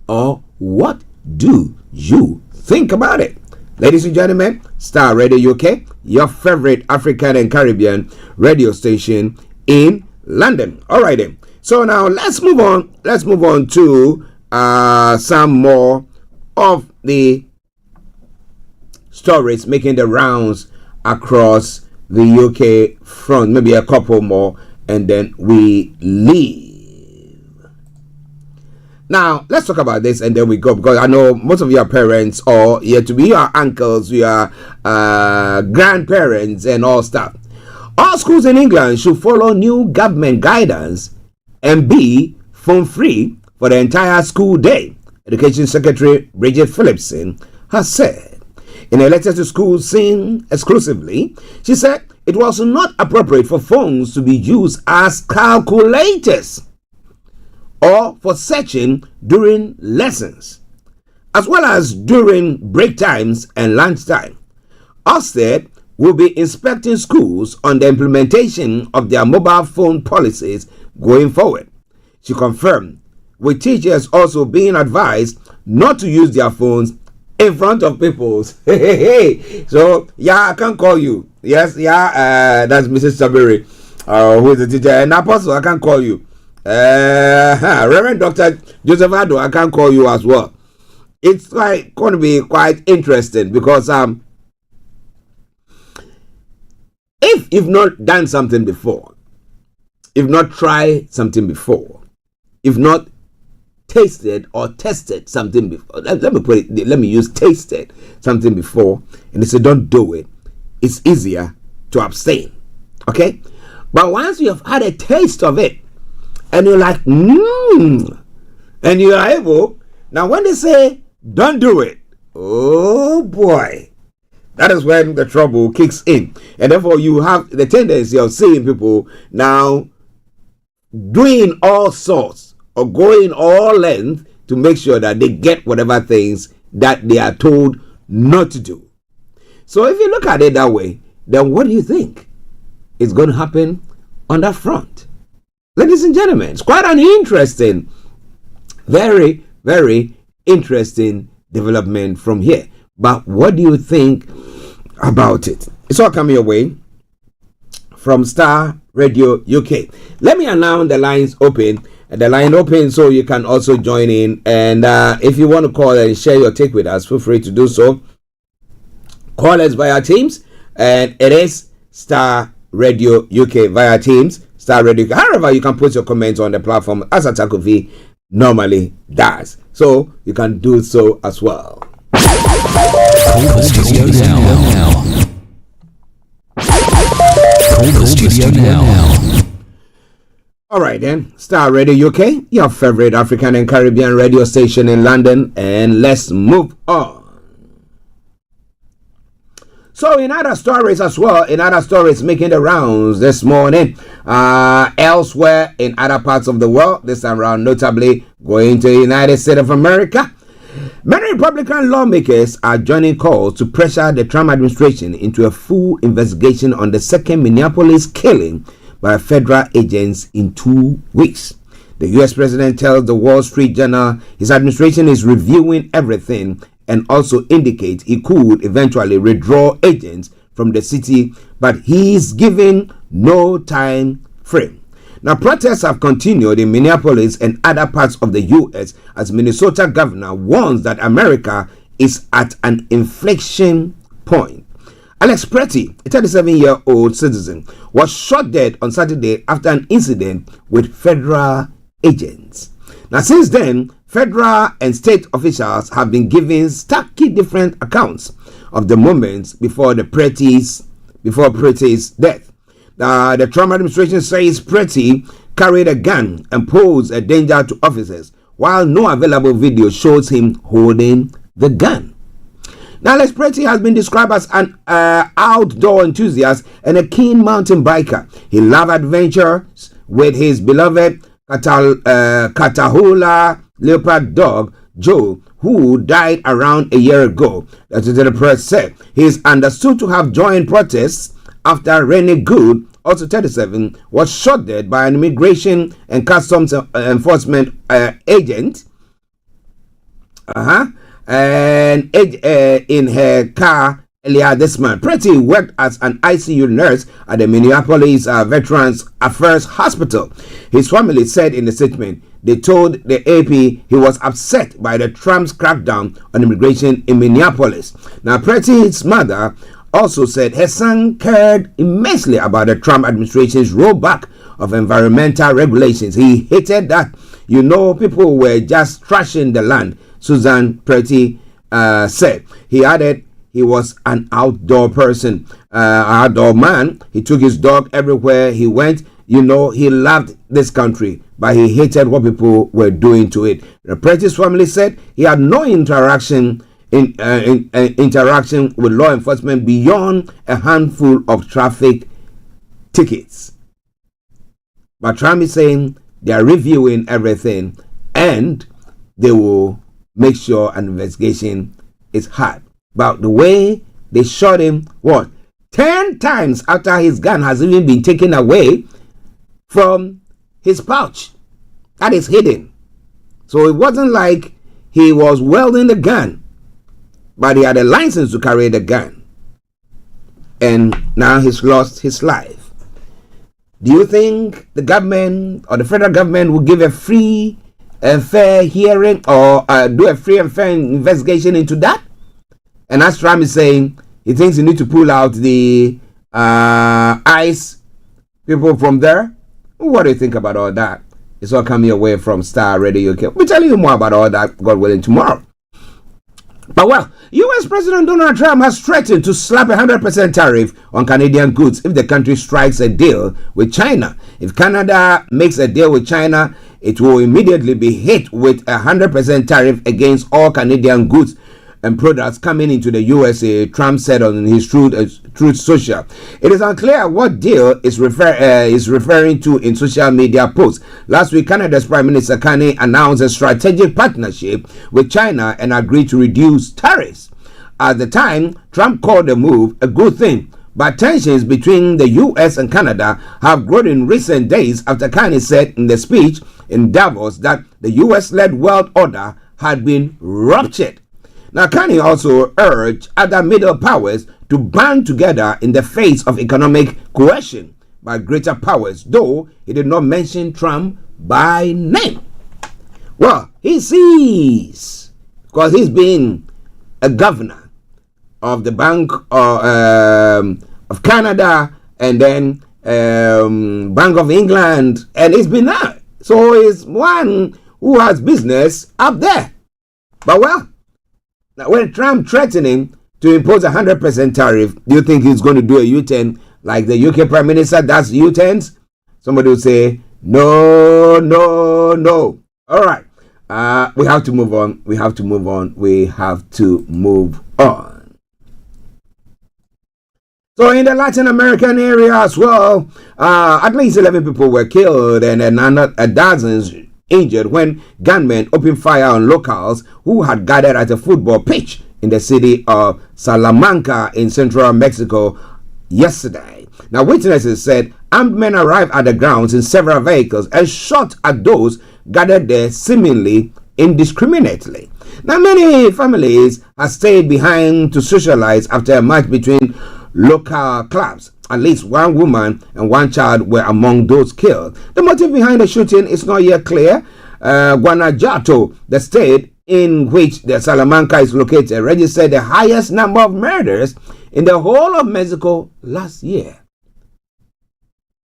Or what do you think about it? Ladies and gentlemen, Starr Radio UK, your favorite African and Caribbean radio station in London. All right then. So now let's move on. Let's move on to some more of the stories making the rounds across the UK front. Maybe a couple more, and then we leave. Now, let's talk about this and then we go, because I know most of your parents, or to be your uncles, your grandparents and all stuff. All schools in England should follow new government guidance and be phone free for the entire school day, Education Secretary Bridget Phillipson has said. In a letter to schools seen exclusively, she said it was not appropriate for phones to be used as calculators or for searching during lessons, as well as during break times and lunchtime. Ofsted will be inspecting schools on the implementation of their mobile phone policies going forward. She confirmed, with teachers also being advised not to use their phones in front of people. So, I can't call you. Yes, that's Mrs. Sabiri, who is the teacher. And Apostle, I can't call you. Reverend Dr. Joseph Ado, I can call you as well. It's going to be quite interesting, because if you've not done something before, if not tried something before, if not tasted or tested something before, let me use tasted something before, and they say don't do it, it's easier to abstain. Okay, but once you have had a taste of it, and you're like, and you are able. Now, when they say don't do it, oh boy, that is when the trouble kicks in, and therefore you have the tendency of seeing people now doing all sorts or going all length to make sure that they get whatever things that they are told not to do. So if you look at it that way, then what do you think is going to happen on that front? Ladies and gentlemen, it's quite an interesting, very, very interesting development from here. But what do you think about it? It's all coming your way from Starr Radio UK. Let me announce the lines open. The line open so you can also join in. And if you want to call and share your take with us, feel free to do so. Call us via Teams, and it is Starr Radio UK via Teams. Starr Radio UK. However, you can put your comments on the platform as Atakovi normally does. So you can do so as well. Call the studio now. Call the studio now. All right then, Starr Radio UK, your favorite African and Caribbean radio station in London, and let's move on. So in other stories as well, making the rounds this morning, elsewhere in other parts of the world, this time around notably going to the United States of America, many Republican lawmakers are joining calls to pressure the Trump administration into a full investigation on the second Minneapolis killing by federal agents in 2 weeks. The U.S. president tells the Wall Street Journal his administration is reviewing everything and also indicate he could eventually withdraw agents from the city, but he's giving no time frame. Now, protests have continued in Minneapolis and other parts of the U.S. as Minnesota governor warns that America is at an inflection point. Alex Pretty, a 37-year-old citizen, was shot dead on Saturday after an incident with federal agents. Now, since then, federal and state officials have been giving starkly different accounts of the moments before Pretty's death. The Trump administration says Pretty carried a gun and posed a danger to officers, while no available video shows him holding the gun. Now, Les Pretty has been described as an outdoor enthusiast and a keen mountain biker. He loved adventures with his beloved Catahoula leopard dog, Joe, who died around a year ago. That's what the press said. He is understood to have joined protests after Rennie Good, also 37, was shot dead by an immigration and customs enforcement agent. And in her car earlier this month. Pretty worked as an ICU nurse at the Minneapolis Veterans Affairs Hospital. His family said in a statement they told the AP he was upset by the Trump's crackdown on immigration in Minneapolis. Now, Pretty's mother also said her son cared immensely about the Trump administration's rollback of environmental regulations. He hated that, people were just trashing the land, Susan Pretty said. He added he was an outdoor person, outdoor man. He took his dog everywhere he went. He loved this country, but he hated what people were doing to it. The Pretty's family said he had no interaction with law enforcement beyond a handful of traffic tickets. But Trump is saying they are reviewing everything and they will make sure an investigation is had. But the way they shot him, 10 times after his gun has even been taken away from his pouch. That is hidden. So it wasn't like he was wielding the gun, but he had a license to carry the gun. And now he's lost his life. Do you think the government or the federal government will give a free and fair hearing or do a free and fair investigation into that? And as Trump is saying, he thinks he needs to pull out the ICE people from there. What do you think about all that? It's all coming away from Starr Radio UK. We'll be telling you more about all that, God willing, tomorrow. But well, US President Donald Trump has threatened to slap a 100% tariff on Canadian goods if the country strikes a deal with China. If Canada makes a deal with China, it will immediately be hit with a 100% tariff against all Canadian goods and products coming into the USA, Trump said on his Truth Social. It is unclear what deal is referring to in social media posts. Last week, Canada's Prime Minister Carney announced a strategic partnership with China and agreed to reduce tariffs. At the time, Trump called the move a good thing, but tensions between the US and Canada have grown in recent days after Carney said in the speech in Davos that the US-led world order had been ruptured. Now, Carney also urged other middle powers to band together in the face of economic coercion by greater powers, though he did not mention Trump by name. Well, he sees, because he's been a governor of the Bank of Canada and then Bank of England, and he's been there. So he's one who has business up there. But well, now, when Trump threatening to impose a 100% tariff, do you think he's going to do a U-turn like the UK Prime Minister does U-turns? Somebody will say, no. All right. We have to move on. We have to move on. So in the Latin American area as well, at least 11 people were killed and another dozens injured when gunmen opened fire on locals who had gathered at a football pitch in the city of Salamanca in central Mexico yesterday. Now, witnesses said armed men arrived at the grounds in several vehicles and shot at those gathered there seemingly indiscriminately. Now, many families have stayed behind to socialize after a match between local clubs. At least one woman and one child were among those killed. The motive behind the shooting is not yet clear. Guanajuato, the state in which the Salamanca is located, registered the highest number of murders in the whole of Mexico last year.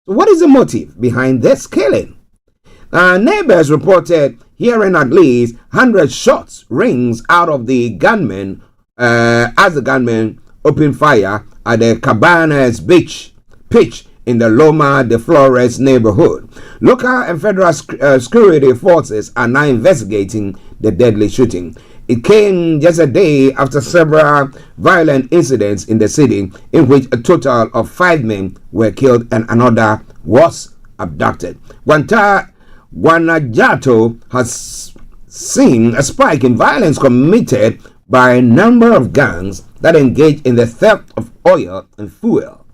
So what is the motive behind this killing? Neighbors reported hearing at least 100 shots rings out of the gunmen as the gunmen opened fire at the Cabanas Beach pitch in the Loma de Flores neighborhood. Local and federal security forces are now investigating the deadly shooting. It came just a day after several violent incidents in the city in which a total of 5 men were killed and another was abducted. Guanajuato has seen a spike in violence committed by a number of gangs that engage in the theft of oil and fuel,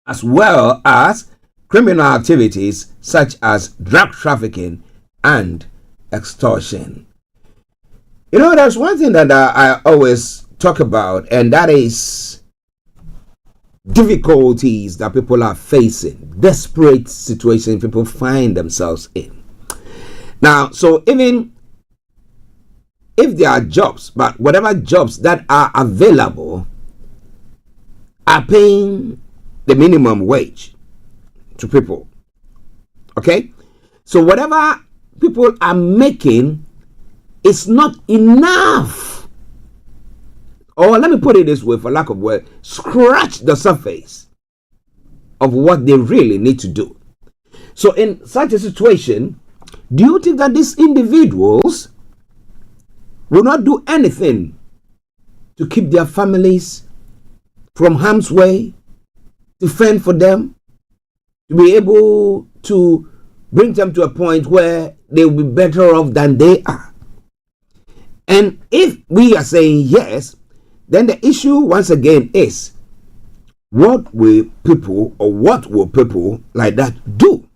as well as criminal activities such as drug trafficking and extortion. You know, there's one thing that I always talk about, and that is difficulties that people are facing, desperate situations people find themselves in. Now, so even if there are jobs, but whatever jobs that are available are paying the minimum wage to people. Okay? So whatever people are making is not enough. Or let me put it this way, for lack of word, scratch the surface of what they really need to do. So in such a situation, do you think that these individuals will not do anything to keep their families from harm's way, to fend for them, to be able to bring them to a point where they will be better off than they are? And if we are saying yes, then the issue once again is, what will people like that do?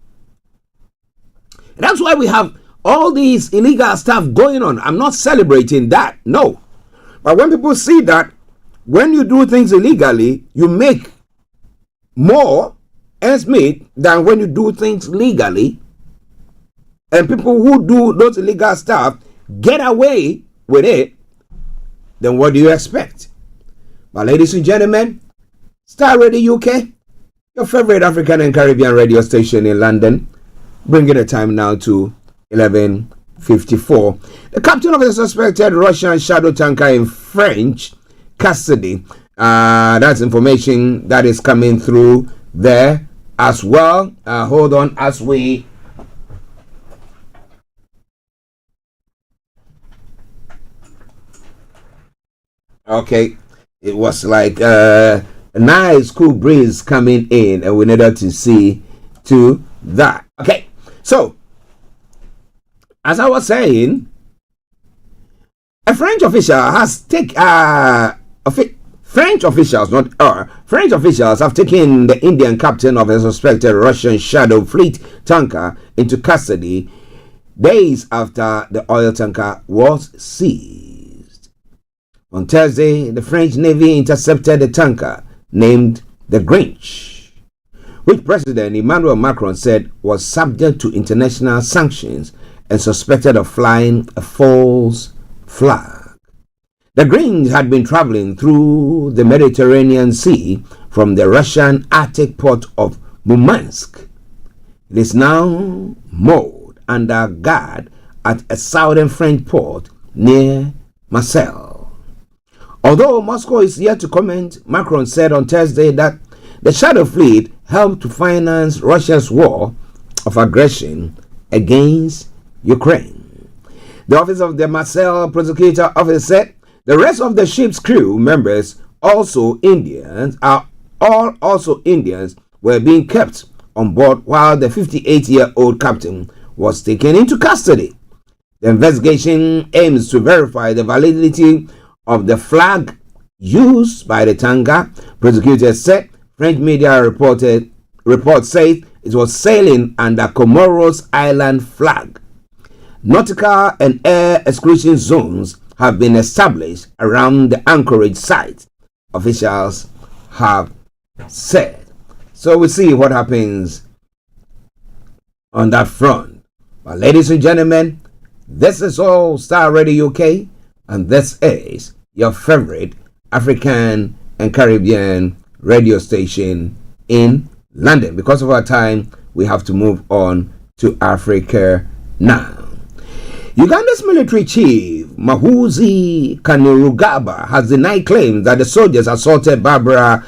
And that's why we have all these illegal stuff going on. I'm not celebrating that, no. But when people see that when you do things illegally, you make more ends meet than when you do things legally, and people who do those illegal stuff get away with it, then what do you expect? But ladies and gentlemen, Starr Radio UK, your favorite African and Caribbean radio station in London, bringing the time now to 11 54. The captain of a suspected Russian shadow tanker in French custody. That's information that is coming through there as well. Hold on as we okay. It was like a nice cool breeze coming in, and we needed to see to that. Okay, so as I was saying, a French official has taken French officials have taken the Indian captain of a suspected Russian shadow fleet tanker into custody days after the oil tanker was seized. On Thursday, the French Navy intercepted a tanker named the Grinch, which President Emmanuel Macron said was subject to international sanctions and suspected of flying a false flag. The Grinch had been traveling through the Mediterranean Sea from the Russian Arctic port of Murmansk. It is now moored under guard at a southern French port near Marseille. Although Moscow is yet to comment, Macron said on Thursday that the shadow fleet helped to finance Russia's war of aggression against Ukraine. The office of the Marseille prosecutor office said the rest of the ship's crew members, also Indians, were being kept on board while the 58-year-old captain was taken into custody. The investigation aims to verify the validity of the flag used by the tanker. Prosecutors said French media reports say it was sailing under Comoros Island flag. Nautical and air exclusion zones have been established around the anchorage site, officials have said. So we'll see what happens on that front. But ladies and gentlemen, this is all Starr Radio UK, and this is your favorite African and Caribbean radio station in London. Because of our time, we have to move on to Africa now. Uganda's military chief, Muhoozi Kainerugaba, has denied claims that the soldiers assaulted Barbara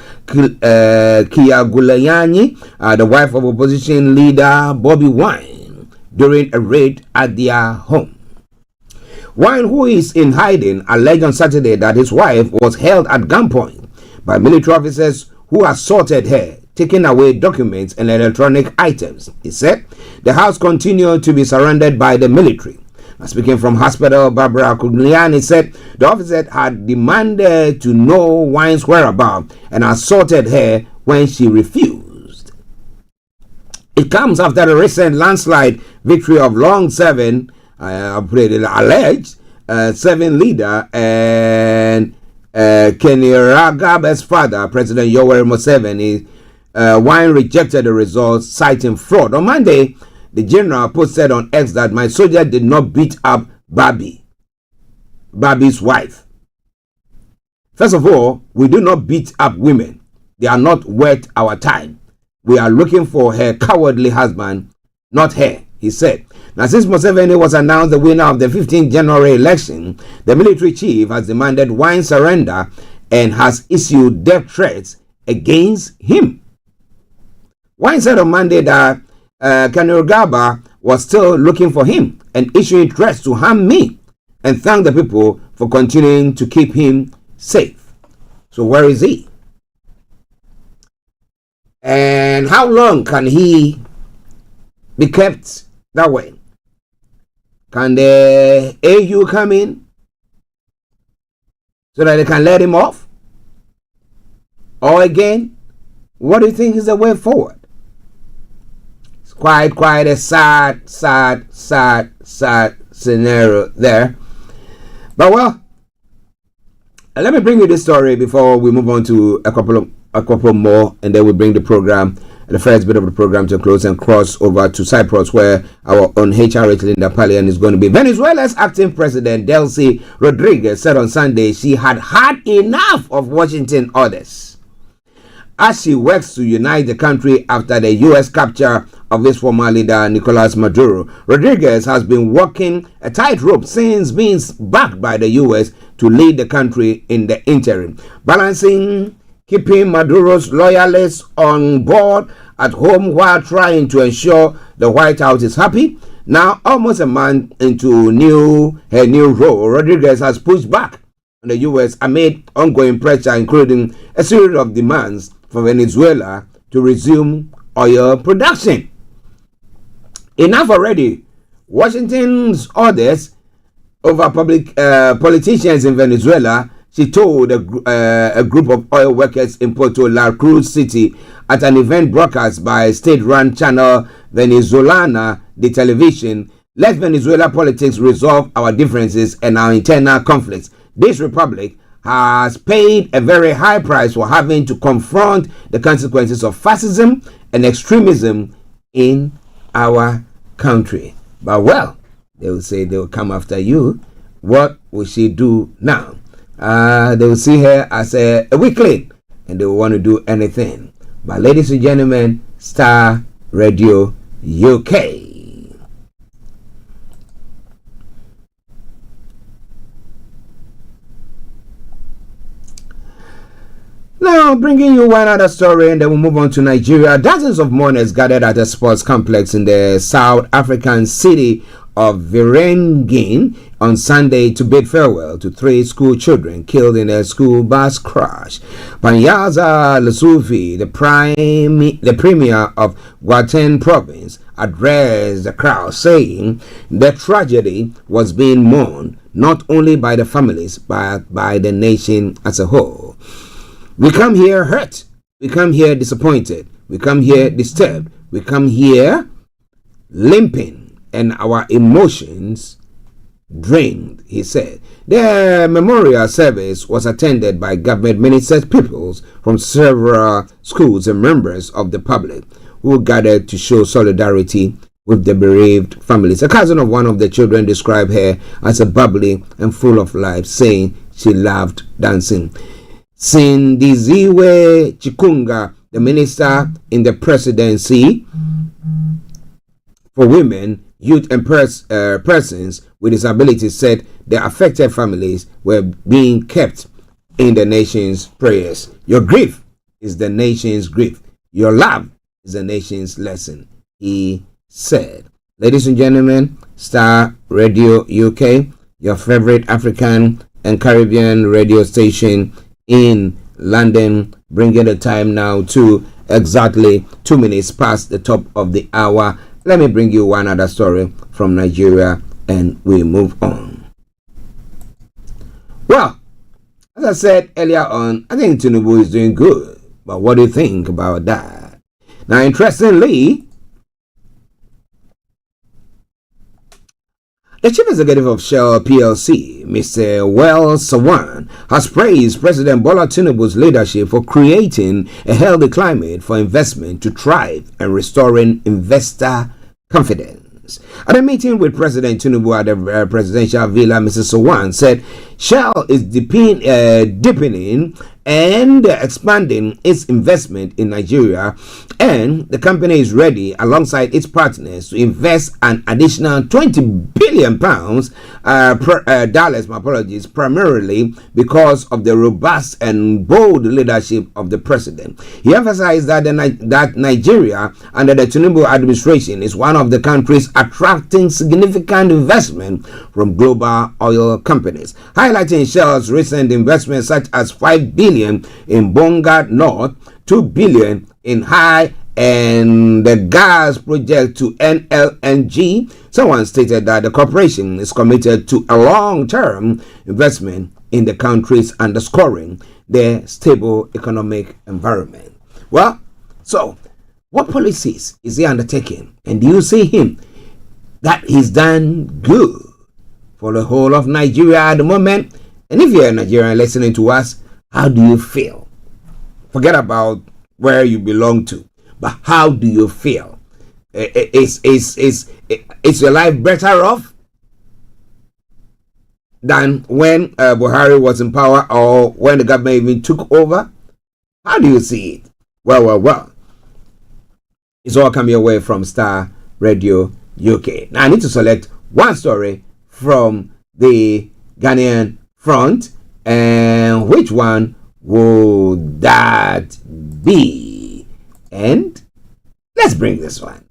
Kyagulanyi, the wife of opposition leader Bobi Wine, during a raid at their home. Wine, who is in hiding, alleged on Saturday that his wife was held at gunpoint by military officers who assaulted her, taking away documents and electronic items. He said the house continued to be surrounded by the military. Speaking from hospital, Barbara Kyagulanyi said the officer had demanded to know Wine's whereabouts and assaulted her when she refused. It comes after the recent landslide victory of long-serving, alleged serving leader and Kainerugaba father, President Yoweri Museveni. Wine rejected the results, citing fraud. On Monday, the general posted on X that my soldier did not beat up Babi's wife. First of all, we do not beat up women. They are not worth our time. We are looking for her cowardly husband, not her, he said. Now, since Museveni was announced the winner of the 15th January election, the military chief has demanded Wine surrender and has issued death threats against him. Wine said on Monday that Kainerugaba was still looking for him and issuing threats to harm me, and thanked the people for continuing to keep him safe. So where is he? And how long can he be kept that way? Can the AU come in so that they can let him off? Or again, what do you think is the way forward? Quite a sad scenario there. But well, let me bring you this story before we move on to a couple more, and then we bring the first bit of the program to a close and cross over to Cyprus, where our own HRH Linda Pallien is going to be. Venezuela's acting president Delcy Rodriguez said on Sunday she had had enough of Washington orders as she works to unite the country after the U.S. capture of his former leader Nicolas Maduro. Rodriguez has been walking a tightrope since being backed by the U.S. to lead the country in the interim, balancing keeping Maduro's loyalists on board at home while trying to ensure the White House is happy. Now, almost a month into her new role, Rodriguez has pushed back on the U.S. amid ongoing pressure, including a series of demands for Venezuela to resume oil production. Enough already. Washington's orders over politicians in Venezuela, she told a group of oil workers in Puerto La Cruz City at an event broadcast by state-run channel Venezolana de Television. Let Venezuela politics resolve our differences and our internal conflicts. This republic has paid a very high price for having to confront the consequences of fascism and extremism in our country. But well, they will say they will come after you. What will she do now? They will see her as a weakling and they will want to do anything. But ladies and gentlemen, Starr Radio UK. Now, bringing you one other story, and then we'll move on to Nigeria. Dozens of mourners gathered at a sports complex in the South African city of Vereeniging on Sunday to bid farewell to 3 school children killed in a school bus crash. Panyaza Lesufi, the premier of Gauteng province, addressed the crowd, saying the tragedy was being mourned not only by the families but by the nation as a whole. We come here hurt. We come here disappointed. We come here disturbed. We come here limping and our emotions drained, he said. The memorial service was attended by government ministers, pupils from several schools and members of the public who gathered to show solidarity with the bereaved families. A cousin of one of the children described her as a bubbly and full of life, saying she loved dancing. Sindiziwe Chikunga, the minister in the presidency for women, youth and persons with disabilities, said the affected families were being kept in the nation's prayers. Your grief is the nation's grief. Your love is the nation's lesson, he said. Ladies and gentlemen, Starr Radio UK, your favorite African and Caribbean radio station in London, bringing the time now to exactly 2 minutes past the top of the hour. Let me bring you one other story from Nigeria and we move on. Well, as I said earlier on, I think Tinubu is doing good. But what do you think about that? Now, interestingly, the chief executive of Shell PLC, Mr. Wells Sawan, has praised President Bola Tinubu's leadership for creating a healthy climate for investment to thrive and restoring investor confidence. At a meeting with President Tinubu at the presidential villa, Mr. Sawan said Shell is deepening and expanding its investment in Nigeria, and the company is ready, alongside its partners, to invest an additional £20 billion, primarily because of the robust and bold leadership of the president. He emphasized that Nigeria, under the Tinubu administration, is one of the countries attracting significant investment from global oil companies, highlighting Shell's recent investments such as $5 billion in Bonga North, $2 billion in High, and the gas project to NLNG. Someone stated that the corporation is committed to a long-term investment in the countries, underscoring their stable economic environment. Well, so what policies is he undertaking? And do you see him that he's done good for the whole of Nigeria at the moment? And if you're a Nigerian listening to us, how do you feel? Forget about where you belong to, but how do you feel? Is your life better off than when Buhari was in power, or when the government even took over? How do you see it? Well. It's all coming your way from Star Radio UK. Now I need to select one story from the Ghanaian front, and which one would that be? And let's bring this one.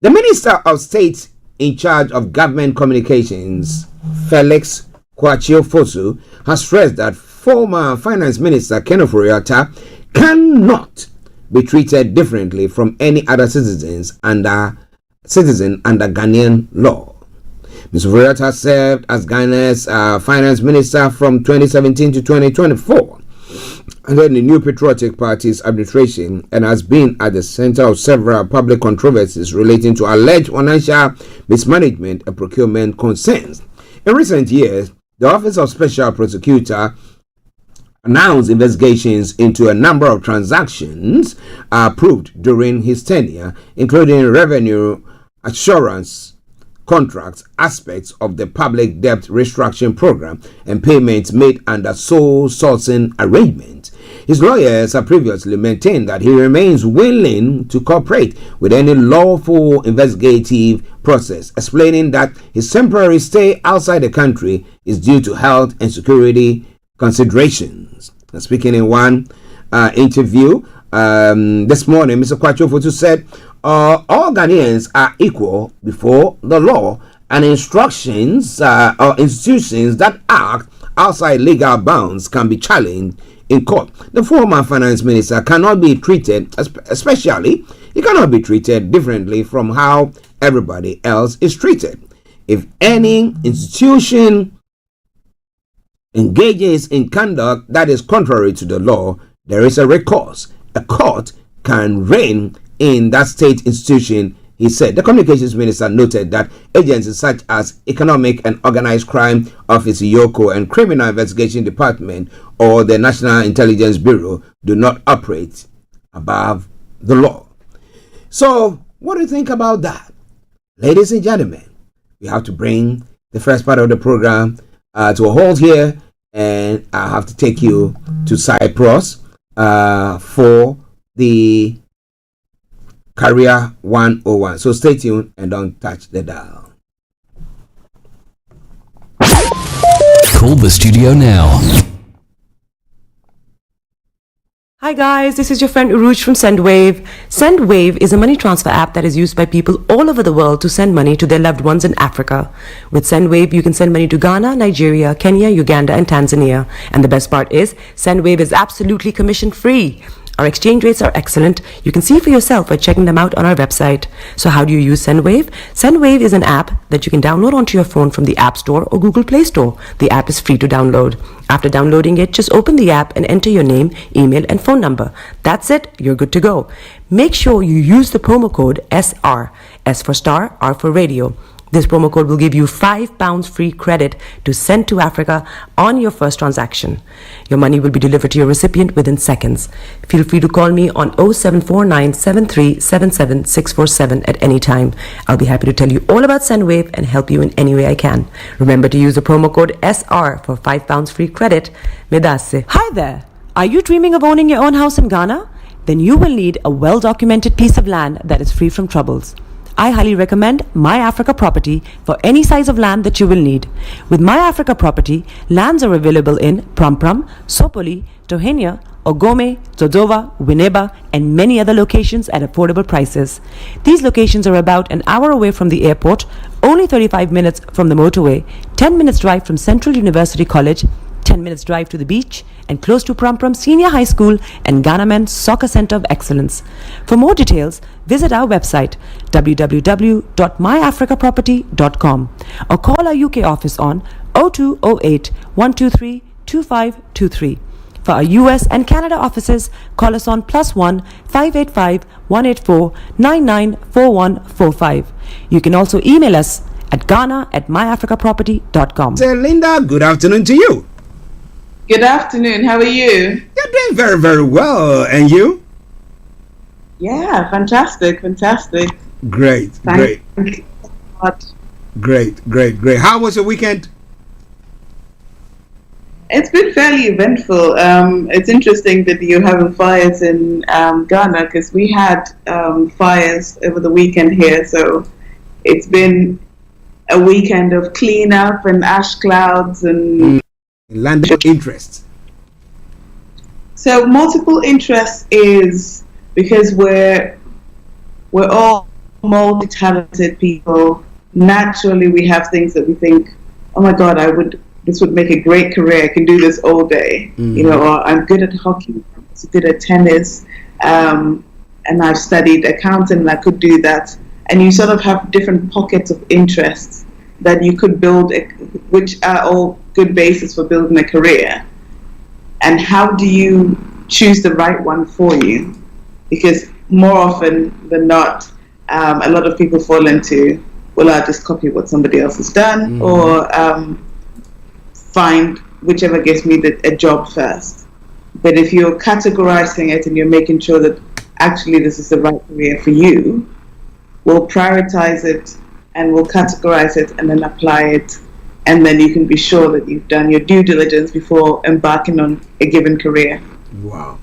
The Minister of State in charge of government communications, Felix Kwachio-Fosu, has stressed that former Finance Minister Kenneth Oriata cannot be treated differently from any other citizen under Ghanaian law. Mr. Oriata served as Ghana's finance minister from 2017 to 2024 under the New Patriotic Party's administration, and has been at the center of several public controversies relating to alleged financial mismanagement and procurement concerns. In recent years, the Office of Special Prosecutor announced investigations into a number of transactions approved during his tenure, including revenue assurance contracts, aspects of the public debt restructuring program, and payments made under sole sourcing arrangements. His lawyers have previously maintained that he remains willing to cooperate with any lawful investigative process, explaining that his temporary stay outside the country is due to health and security considerations. Speaking in one interview this morning, Mr. Kwachio-Fosu said, all Ghanaians are equal before the law, and instructions or institutions that act outside legal bounds can be challenged in court. The former finance minister cannot be treated, he cannot be treated differently from how everybody else is treated. If any institution engages in conduct that is contrary to the law, there is a recourse. A court can reign in that state institution, he said. The communications minister noted that agencies such as Economic and Organized Crime Office (YOCO) and Criminal Investigation Department or the National Intelligence Bureau do not operate above the law. So, what do you think about that? Ladies and gentlemen, we have to bring the first part of the program to a halt here, and I have to take you to Cyprus for the Career 101. So stay tuned and don't touch the dial. Call the studio now. Hi guys, this is your friend Uruj from SendWave. SendWave is a money transfer app that is used by people all over the world to send money to their loved ones in Africa. With SendWave, you can send money to Ghana, Nigeria, Kenya, Uganda, and Tanzania. And the best part is, SendWave is absolutely commission free. Our exchange rates are excellent. You can see for yourself by checking them out on our website. So how do you use SendWave? SendWave is an app that you can download onto your phone from the App Store or Google Play Store. The app is free to download. After downloading it, just open the app and enter your name, email, and phone number. That's it. You're good to go. Make sure you use the promo code SR. S for Star, R for Radio. This promo code will give you £5 free credit to send to Africa on your first transaction. Your money will be delivered to your recipient within seconds. Feel free to call me on 0749 7377 647 at any time. I'll be happy to tell you all about SendWave and help you in any way I can. Remember to use the promo code SR for £5 free credit. Medasse. Hi there. Are you dreaming of owning your own house in Ghana? Then you will need a well-documented piece of land that is free from troubles. I highly recommend My Africa Property for any size of land that you will need. With My Africa Property, lands are available in Prampram, Sopoli, Tohenia, Ogome, Dodova, Winneba, and many other locations at affordable prices. These locations are about an hour away from the airport, only 35 minutes from the motorway, 10 minutes drive from Central University College, 10 minutes drive to the beach, and close to Prampram Senior High School and Ghana Men's Soccer Center of Excellence. For more details, visit our website www.myafricaproperty.com or call our UK office on 0208 123 2523. For our US and Canada offices, call us on +1 585 184 994145. You can also email us at ghana@myafricaproperty.com. Say, Linda, good afternoon to you. Good afternoon. How are you? You're doing very, very well. And you? Yeah, fantastic. Great. Thank you. Great. How was your weekend? It's been fairly eventful. It's interesting that you're having fires in Ghana, because we had fires over the weekend here. So it's been a weekend of cleanup and ash clouds and landed interests. So multiple interests is because we're all multi-talented people. Naturally, we have things that we think, oh my God, this would make a great career. I can do this all day. You know, or I'm good at hockey, I'm good at tennis, and I've studied accounting and I could do that. And you sort of have different pockets of interests that you could build, which are all good basis for building a career. And how do you choose the right one for you? Because more often than not, a lot of people fall into, well, I'll just copy what somebody else has done, or find whichever gives me a job first. But if you're categorizing it and you're making sure that actually this is the right career for you, we'll prioritize it and we'll categorize it and then apply it. And then you can be sure that you've done your due diligence before embarking on a given career. Wow.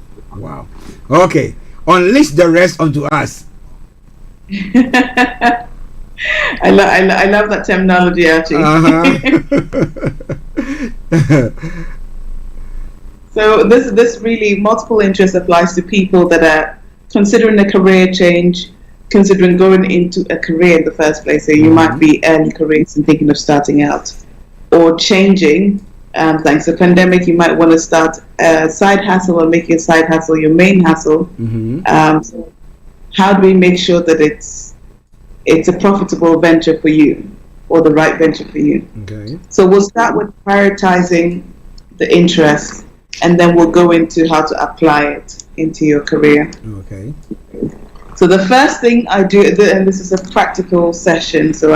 Okay, unleash the rest onto us. I love that terminology, Archie. So this really, multiple interests applies to people that are considering a career change, considering going into a career in the first place. So you might be early careers and thinking of starting out, or changing. Thanks to the pandemic, you might want to start a side hustle or make your side hustle your main hustle. So how do we make sure that it's a profitable venture for you, or the right venture for you? Okay. So we'll start with prioritizing the interest, and then we'll go into how to apply it into your career. Okay. So the first thing I do, and this is a practical session, so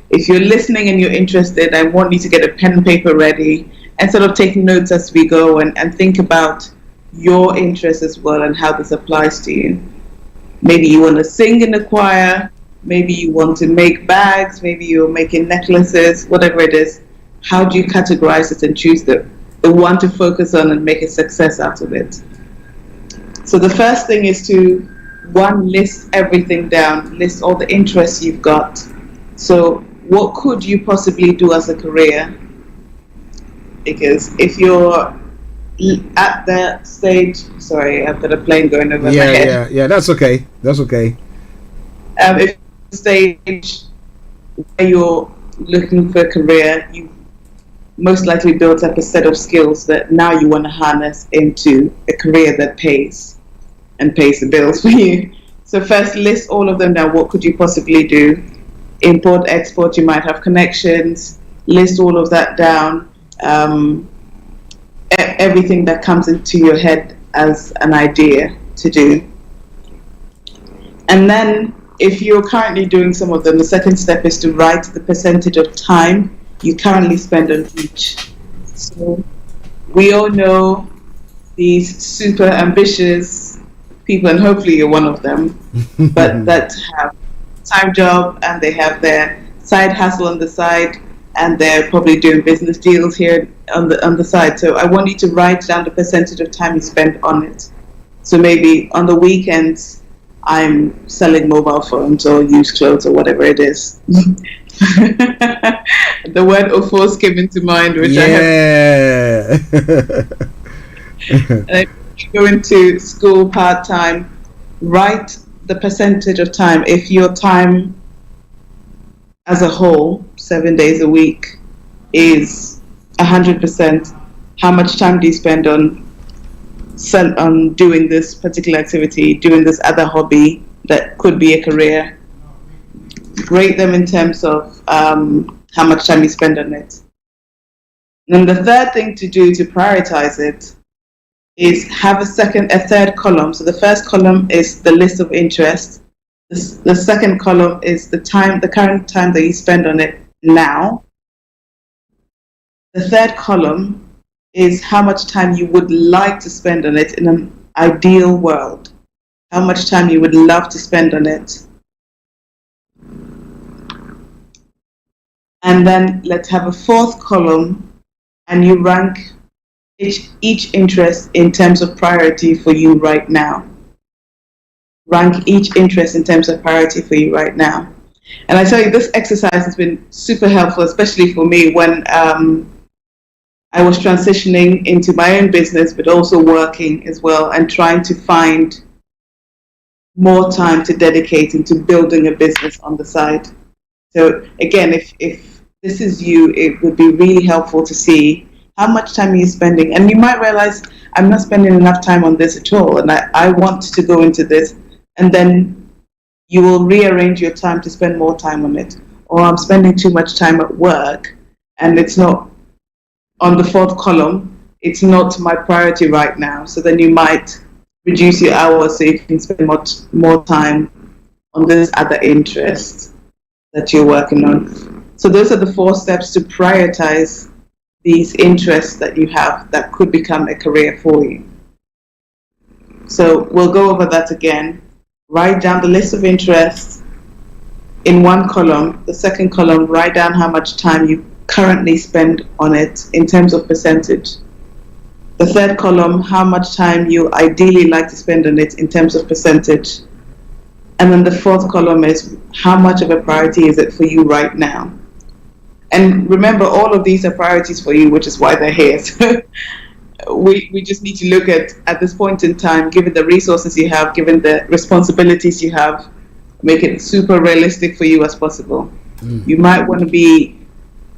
if you're listening and you're interested, I want you to get a pen and paper ready and sort of take notes as we go, and think about your interests as well and how this applies to you. Maybe you want to sing in a choir, maybe you want to make bags, maybe you're making necklaces, whatever it is. How do you categorize it and choose the one to focus on and make a success out of it? So the first thing is to, one, list everything down, list all the interests you've got. So what could you possibly do as a career? Because if you're at that stage, sorry, I've got a plane going over my head. Yeah, that's okay. If the stage where you're looking for a career, you most likely built up a set of skills that now you want to harness into a career that pays and pays the bills for you. So first, list all of them down. What could you possibly do? Import, export, you might have connections. List all of that down. Everything that comes into your head as an idea to do. And then if you're currently doing some of them, the second step is to write the percentage of time you currently spend on each. So we all know these super ambitious people, and hopefully you're one of them, but that have a time job and they have their side hustle on the side, and they're probably doing business deals here on the side. So I want you to write down the percentage of time you spend on it. So maybe on the weekends, I'm selling mobile phones or used clothes or whatever it is. The word "ofos" came into mind, which I have. And then you go into school part-time, write the percentage of time. If your time as a whole, 7 days a week, is 100%, how much time do you spend on doing this particular activity, doing this other hobby that could be a career? Rate them in terms of how much time you spend on it. And the third thing to do to prioritize it is have a third column. So the first column is the list of interests. The second column is the current time that you spend on it now. The third column is how much time you would like to spend on it in an ideal world. How much time you would love to spend on it. And then let's have a fourth column, and you rank each interest in terms of priority for you right now. Rank each interest in terms of priority for you right now. And I tell you, this exercise has been super helpful, especially for me when I was transitioning into my own business, but also working as well and trying to find more time to dedicate into building a business on the side. So again, if this is you, it would be really helpful to see how much time are you spending. And you might realize, I'm not spending enough time on this at all, and I want to go into this. And then you will rearrange your time to spend more time on it. Or I'm spending too much time at work, and it's not on the fourth column, it's not my priority right now. So then you might reduce your hours so you can spend much more time on this other interest that you're working on. So those are the 4 steps to prioritize these interests that you have that could become a career for you. So we'll go over that again. Write down the list of interests in one column. The second column, write down how much time you currently spend on it in terms of percentage. The third column, how much time you ideally like to spend on it in terms of percentage. And then the fourth column is how much of a priority is it for you right now. And remember, all of these are priorities for you, which is why they're here. So we just need to look at this point in time, given the resources you have, given the responsibilities you have, make it super realistic for you as possible. You might want to be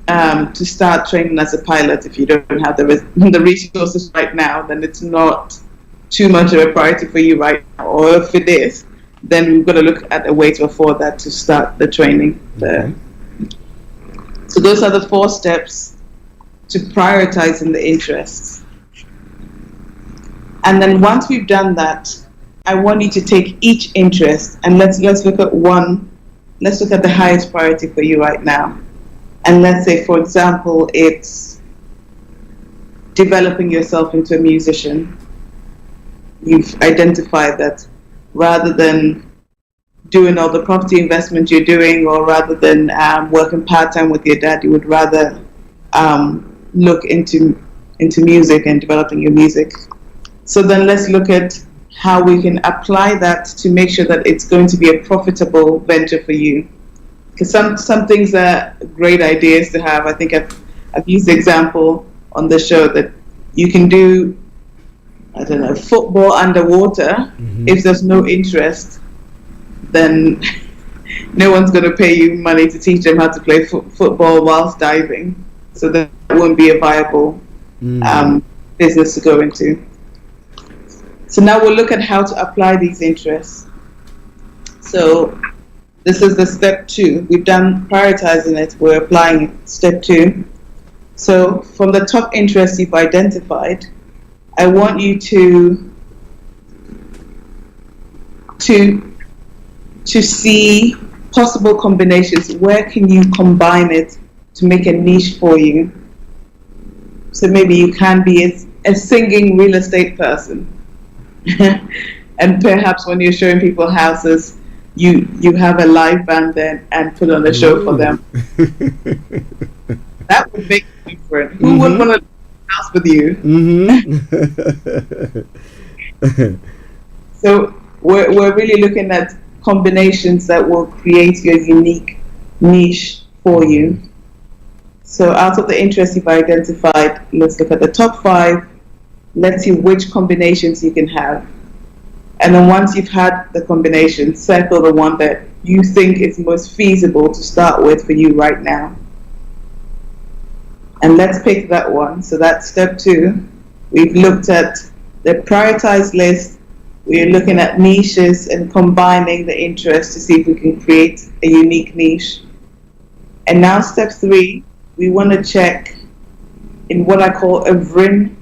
to start training as a pilot. If you don't have the resources right now, then it's not too much of a priority for you right now. Or if it is, then we've got to look at a way to afford that to start the training. Okay. So those are the 4 steps to prioritizing the interests. And then once we've done that, I want you to take each interest and let's look at one. Let's look at the highest priority for you right now. And let's say, for example, it's developing yourself into a musician. You've identified that rather than doing all the property investment you're doing, or rather than working part-time with your dad, you would rather look into music and developing your music. So then let's look at how we can apply that to make sure that it's going to be a profitable venture for you. Because some things are great ideas to have. I think I've used the example on the show that you can do, I don't know, football underwater. Mm-hmm. If there's no interest, then no one's going to pay you money to teach them how to play football whilst diving. So that won't be a viable business to go into. So now we'll look at how to apply these interests. So this is the step 2. We've done prioritizing it. We're applying it. Step 2. So from the top interests you've identified, I want you to see possible combinations. Where can you combine it to make a niche for you? So maybe you can be a singing real estate person. And perhaps when you're showing people houses, you have a live band there and put on a show for them. That would make it different. Who would want to house with you? So we're really looking at combinations that will create your unique niche for you. So out of the interests you've identified, let's look at the top 5. Let's see which combinations you can have. And then once you've had the combination, circle the one that you think is most feasible to start with for you right now. And let's pick that one. So that's step 2. We've looked at the prioritized list. We're looking at niches and combining the interests to see if we can create a unique niche. And now step 3, we want to check in what I call a VRIN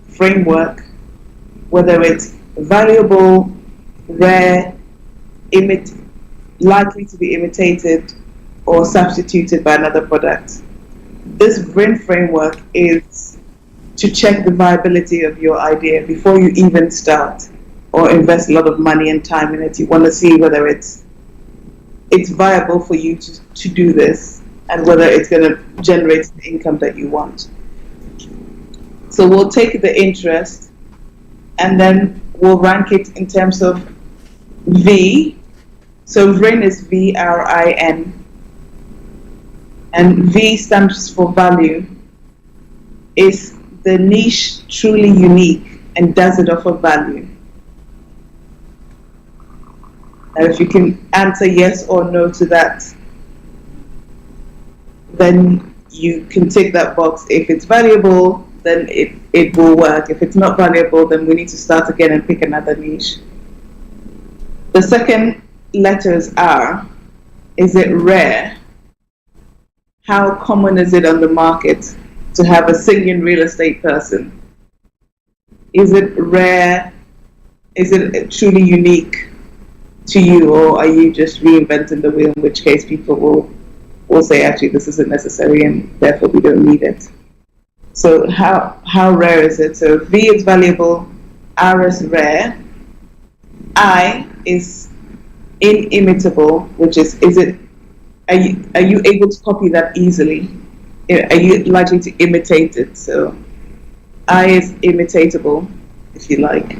framework, whether it's valuable, rare, likely to be imitated, or substituted by another product. This VRIN framework is to check the viability of your idea before you even start or invest a lot of money and time in it. You want to see whether it's viable for you to do this and whether it's going to generate the income that you want. So we'll take the interest and then we'll rank it in terms of V. So VRIN is VRIN. And V stands for value. Is the niche truly unique and does it offer value? Now if you can answer yes or no to that, then you can tick that box. If it's valuable, then it will work. If it's not valuable, then we need to start again and pick another niche. The second letter is R. Is it rare? How common is it on the market to have a singing real estate person? Is it rare? Is it truly unique to you, or are you just reinventing the wheel, in which case people will say, actually, this isn't necessary and therefore we don't need it. So how rare is it? So V is valuable, R is rare, I is inimitable, which is it, are you able to copy that easily? Are you likely to imitate it? So I is imitatable, if you like.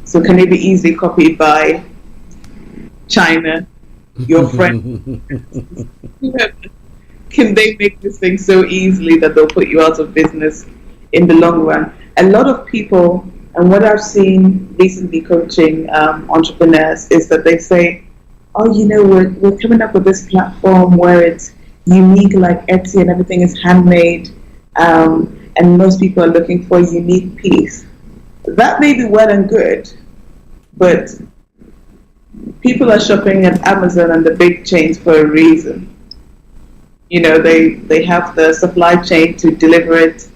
So can it be easily copied by China, your friend? Can they make this thing so easily that they'll put you out of business in the long run? A lot of people, and what I've seen recently coaching entrepreneurs, is that they say, oh, you know, we're coming up with this platform where it's unique like Etsy and everything is handmade, and most people are looking for a unique piece. That may be well and good, but people are shopping at Amazon and the big chains for a reason. You know, they have the supply chain to deliver it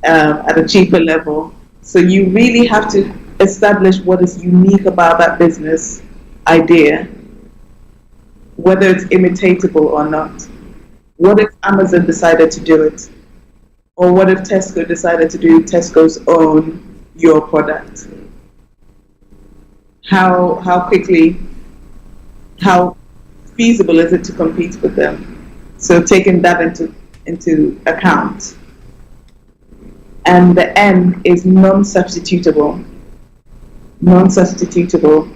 at a cheaper level. So you really have to establish what is unique about that business idea, whether it's imitatable or not. What if Amazon decided to do it? Or what if Tesco decided to do Tesco's own your product? How quickly, how feasible is it to compete with them? So taking that into account. And the N is non-substitutable. Non-substitutable.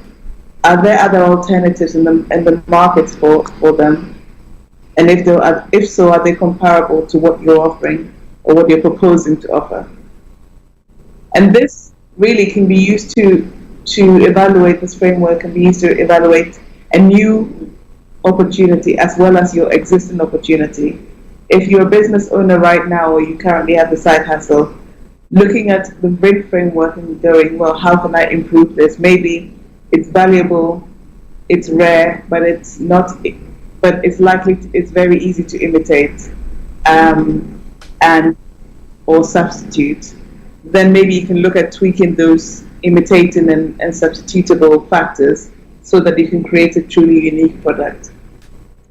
Are there other alternatives in the markets for them? And if so, are they comparable to what you're offering or what you're proposing to offer? And this really can be used to evaluate, this framework can be used to evaluate a new opportunity as well as your existing opportunity. If you're a business owner right now, or you currently have the side hustle, looking at the VRIN framework and going, well, how can I improve this? Maybe it's valuable, it's rare, but it's not, but it's it's very easy to imitate and or substitute. Then maybe you can look at tweaking those imitating and substitutable factors so that you can create a truly unique product.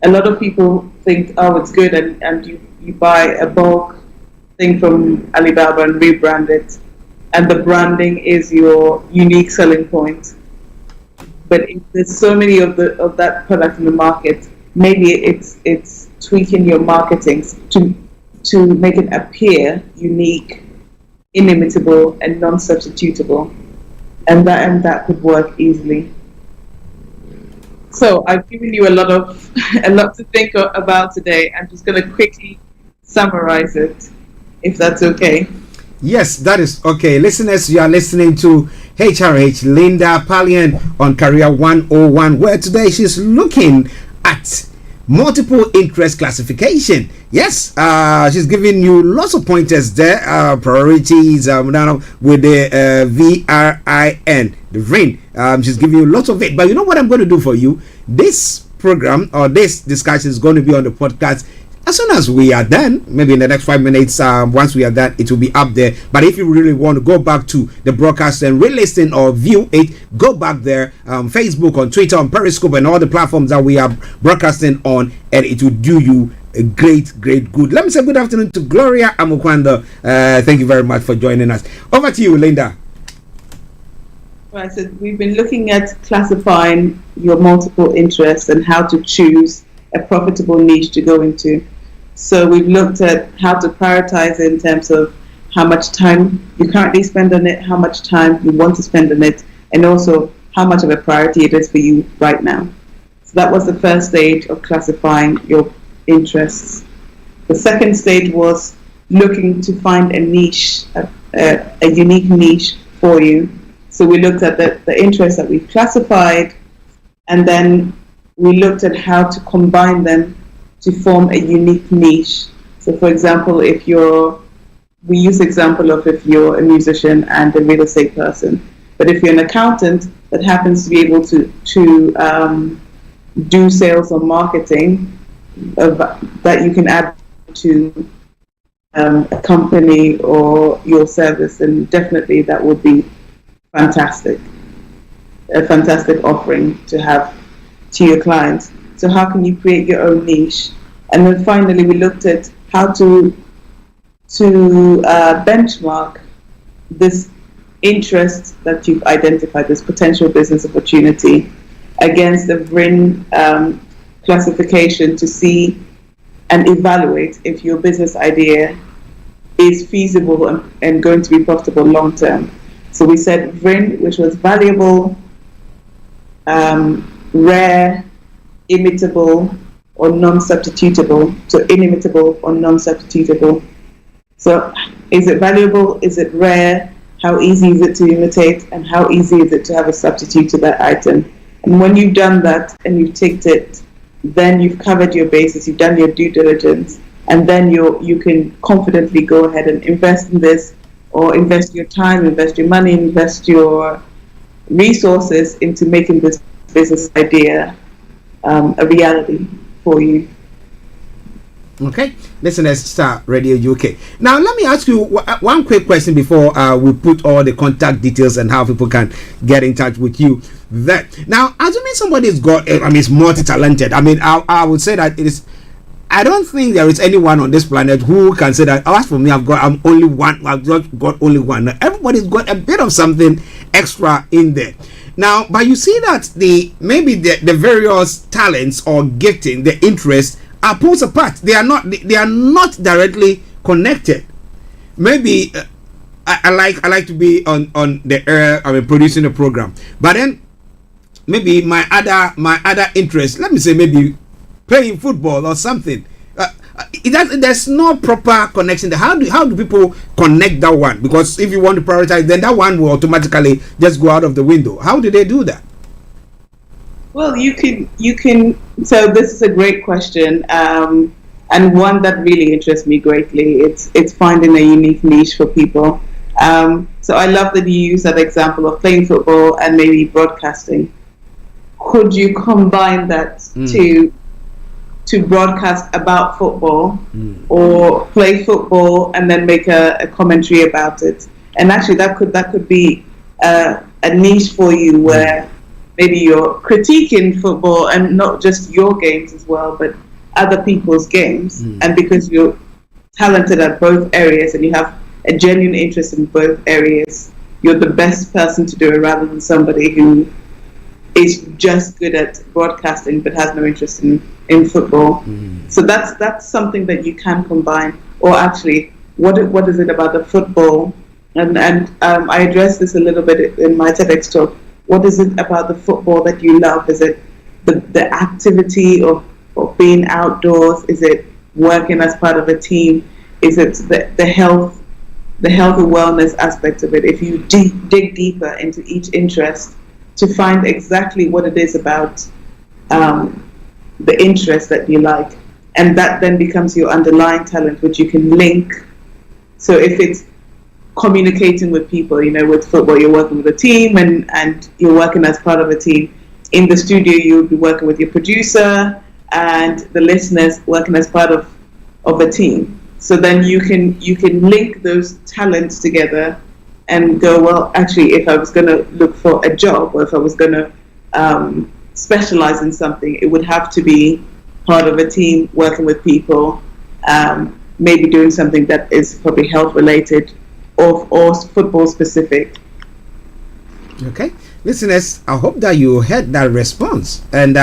A lot of people think, oh, it's good, and you buy a bulk thing from Alibaba and rebrand it, and the branding is your unique selling point. But if there's so many of that product in the market, maybe it's tweaking your marketing to make it appear unique, inimitable, and non-substitutable, and that could work easily. So I've given you a lot to think about today. I'm just going to quickly summarize it, if that's okay. Yes, that is okay. Listeners, you are listening to HRH Linda Pallien on Career 101, where today she's looking at multiple interest classification. Yes, she's giving you lots of pointers there, priorities with the VRIN, the VRIN. She's giving you lots of it. But you know what I'm going to do for you? This program or this discussion is going to be on the podcast as soon as we are done. Maybe in the next 5 minutes, once we are done, it will be up there. But if you really want to go back to the broadcast and re-listen or view it, go back there, Facebook, on Twitter, on Periscope, and all the platforms that we are broadcasting on, and it will do you a great good. Let me say good afternoon to Gloria Amukwanda. Thank you very much for joining us. Over to you, Linda. Right, so we've been looking at classifying your multiple interests and how to choose a profitable niche to go into. So we've looked at how to prioritize in terms of how much time you currently spend on it, how much time you want to spend on it, and also how much of a priority it is for you right now. So that was the first stage of classifying your interests. The second stage was looking to find a niche, a unique niche for you. So we looked at the interests that we've classified, and then we looked at how to combine them to form a unique niche. So for example, we use the example of if you're a musician and a real estate person, but if you're an accountant that happens to be able to do sales or marketing, that you can add to a company or your service, then definitely that would be fantastic. A fantastic offering to have to your clients. So how can you create your own niche? And then finally we looked at how to benchmark this interest that you've identified, this potential business opportunity, against the VRIN classification to see and evaluate if your business idea is feasible and going to be profitable long term. So we said VRIN, which was valuable, rare, imitable, or non-substitutable. So inimitable or non-substitutable. So is it valuable? Is it rare? How easy is it to imitate? And how easy is it to have a substitute to that item? And when you've done that and you've ticked it, then you've covered your bases, you've done your due diligence, and then you can confidently go ahead and invest in this, or invest your time, invest your money, invest your resources into making this business idea a reality for you. Okay, listeners, Starr Radio UK. Now, let me ask you one quick question before we put all the contact details and how people can get in touch with you. Now, assuming somebody's got, is multi-talented. I would say that it is. I don't think there is anyone on this planet who can say that. As for me, I'm only one. I've just got only one. Now, everybody's got a bit of something extra in there. Now, but you see that the various talents or gifting, the interests, are poles apart. They are not directly connected. Maybe I like to be on the air. Producing a program, but then maybe my other interest. Let me say maybe playing football or something. There's no proper connection there. How do people connect that one? Because if you want to prioritize, then that one will automatically just go out of the window. How do they do that? Well, you can. So this is a great question, and one that really interests me greatly. It's finding a unique niche for people. So I love that you use that example of playing football and maybe broadcasting. Could you combine that to broadcast about football, or play football and then make a commentary about it? And actually, that could be a niche for you where maybe you're critiquing football and not just your games as well, but other people's games. And because you're talented at both areas and you have a genuine interest in both areas, you're the best person to do it rather than somebody who is just good at broadcasting but has no interest in football. So that's something that you can combine. Or actually, what is it about the football? And I addressed this a little bit in my TEDx talk. What is it about the football that you love? Is it the activity of being outdoors? Is it working as part of a team? Is it the health and wellness aspect of it? If you dig deeper into each interest to find exactly what it is about the interest that you like, and that then becomes your underlying talent, which you can link. So if it's communicating with people, with football, you're working with a team and you're working as part of a team. In the studio, you'll be working with your producer and the listeners working as part of a team. So then you can link those talents together and go, well, actually, if I was going to look for a job, or if I was going to specialize in something, it would have to be part of a team, working with people, maybe doing something that is probably health related or football specific. Okay, listeners, I hope that you heard that response, and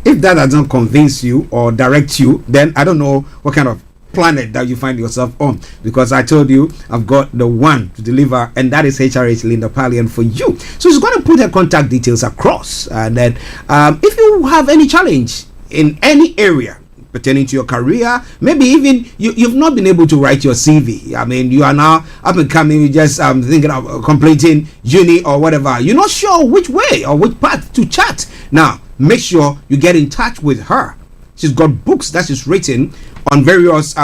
if that does not convince you or direct you, then I don't know what kind of planet that you find yourself on, because I told you I've got the one to deliver, and that is HRH Linda Pallien for you. So she's going to put her contact details across, and then if you have any challenge in any area pertaining to your career, maybe even you've not been able to write your CV. I mean, you are now up and coming, you just thinking of completing uni or whatever. You're not sure which way or which path to chat. Now, make sure you get in touch with her. She's got books that she's written on various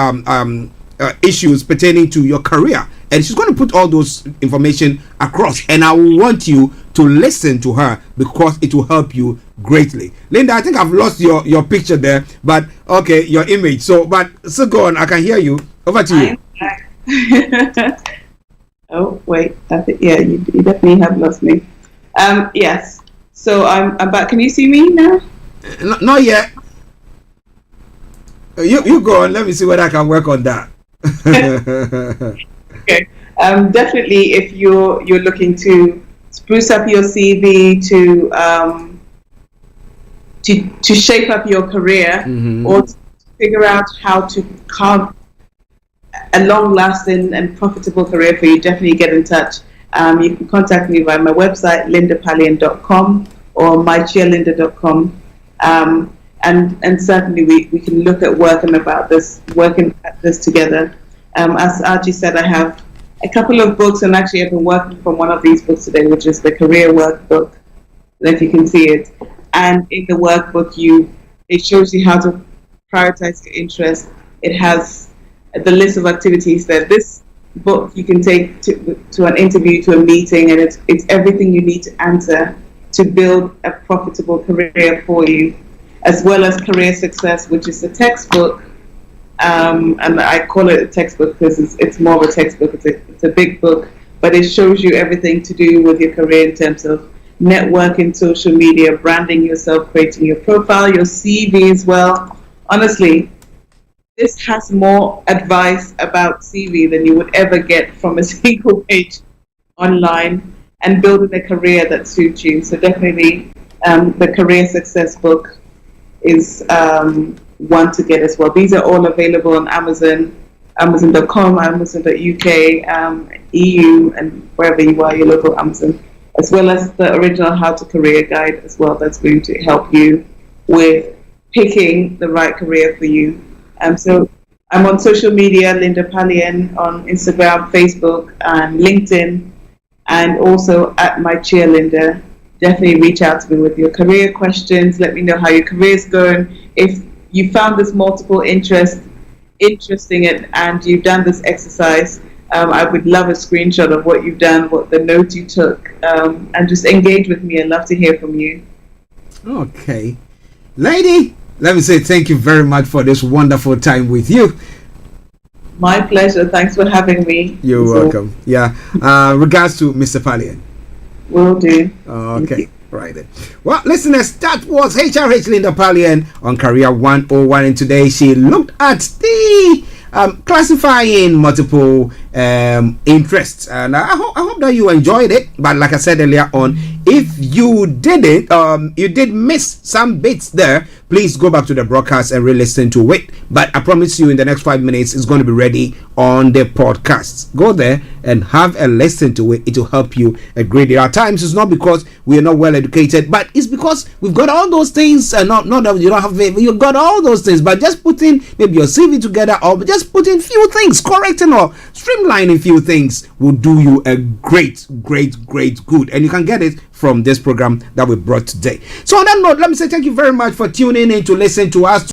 issues pertaining to your career, and she's going to put all those information across, and I want you to listen to her because it will help you greatly. Linda, I think I've lost your picture there, but okay, your image. So go on, I can hear you. Over to you. Oh wait, I think you definitely have lost me. Yes. So I'm back. Can you see me now? Not yet. You go on. Let me see whether I can work on that. Okay. Definitely, if you're looking to spruce up your CV, to shape up your career, or to figure out how to carve a long-lasting and profitable career for you, definitely get in touch. You can contact me via my website, lindapallien.com or mycheerlinda.com. And certainly we can look at working at this together. As Archie said, I have a couple of books, and actually I've been working from one of these books today, which is the career workbook, if you can see it. And in the workbook, it shows you how to prioritize your interest. It has the list of activities there. This book you can take to an interview, to a meeting, and it's everything you need to answer to build a profitable career for you, as well as Career Success, which is a textbook. And I call it a textbook because it's more of a textbook. It's a big book, but it shows you everything to do with your career in terms of networking, social media, branding yourself, creating your profile, your CV as well. Honestly, this has more advice about CV than you would ever get from a single page online, and building a career that suits you. So definitely the Career Success book is one to get as well. These are all available on Amazon, Amazon.com, Amazon.uk, EU, and wherever you are, your local Amazon, as well as the original How to Career Guide as well. That's going to help you with picking the right career for you. So I'm on social media, Linda Pallien, on Instagram, Facebook, and LinkedIn, and also at mycheerlinda. Definitely reach out to me with your career questions. Let me know how your career is going. If you found this multiple interesting and you've done this exercise, I would love a screenshot of what you've done, what the notes you took, and just engage with me. I'd love to hear from you. Okay. Lady, let me say thank you very much for this wonderful time with you. My pleasure. Thanks for having me. You're welcome. Yeah. Regards to Mr. Pallien. Will do. Okay. Right then. Well, listeners, that was HRH Linda Pallien on Career 101, and today she looked at the classifying multiple interests, and I hope that you enjoyed it. But like I said earlier on, if you didn't, you did miss some bits there, please go back to the broadcast and re-listen to it. But I promise you, in the next 5 minutes, it's going to be ready on the podcast. Go there and have a listen to it. It will help you a great deal. At times, it's not because we are not well educated, but it's because we've got all those things. Not that you don't have it, you've got all those things. But just putting maybe your CV together, or just putting few things, correcting or streamlining few things, will do you a great good. And you can get it from this program that we brought today. So on that note, let me say thank you very much for tuning in to listen to us.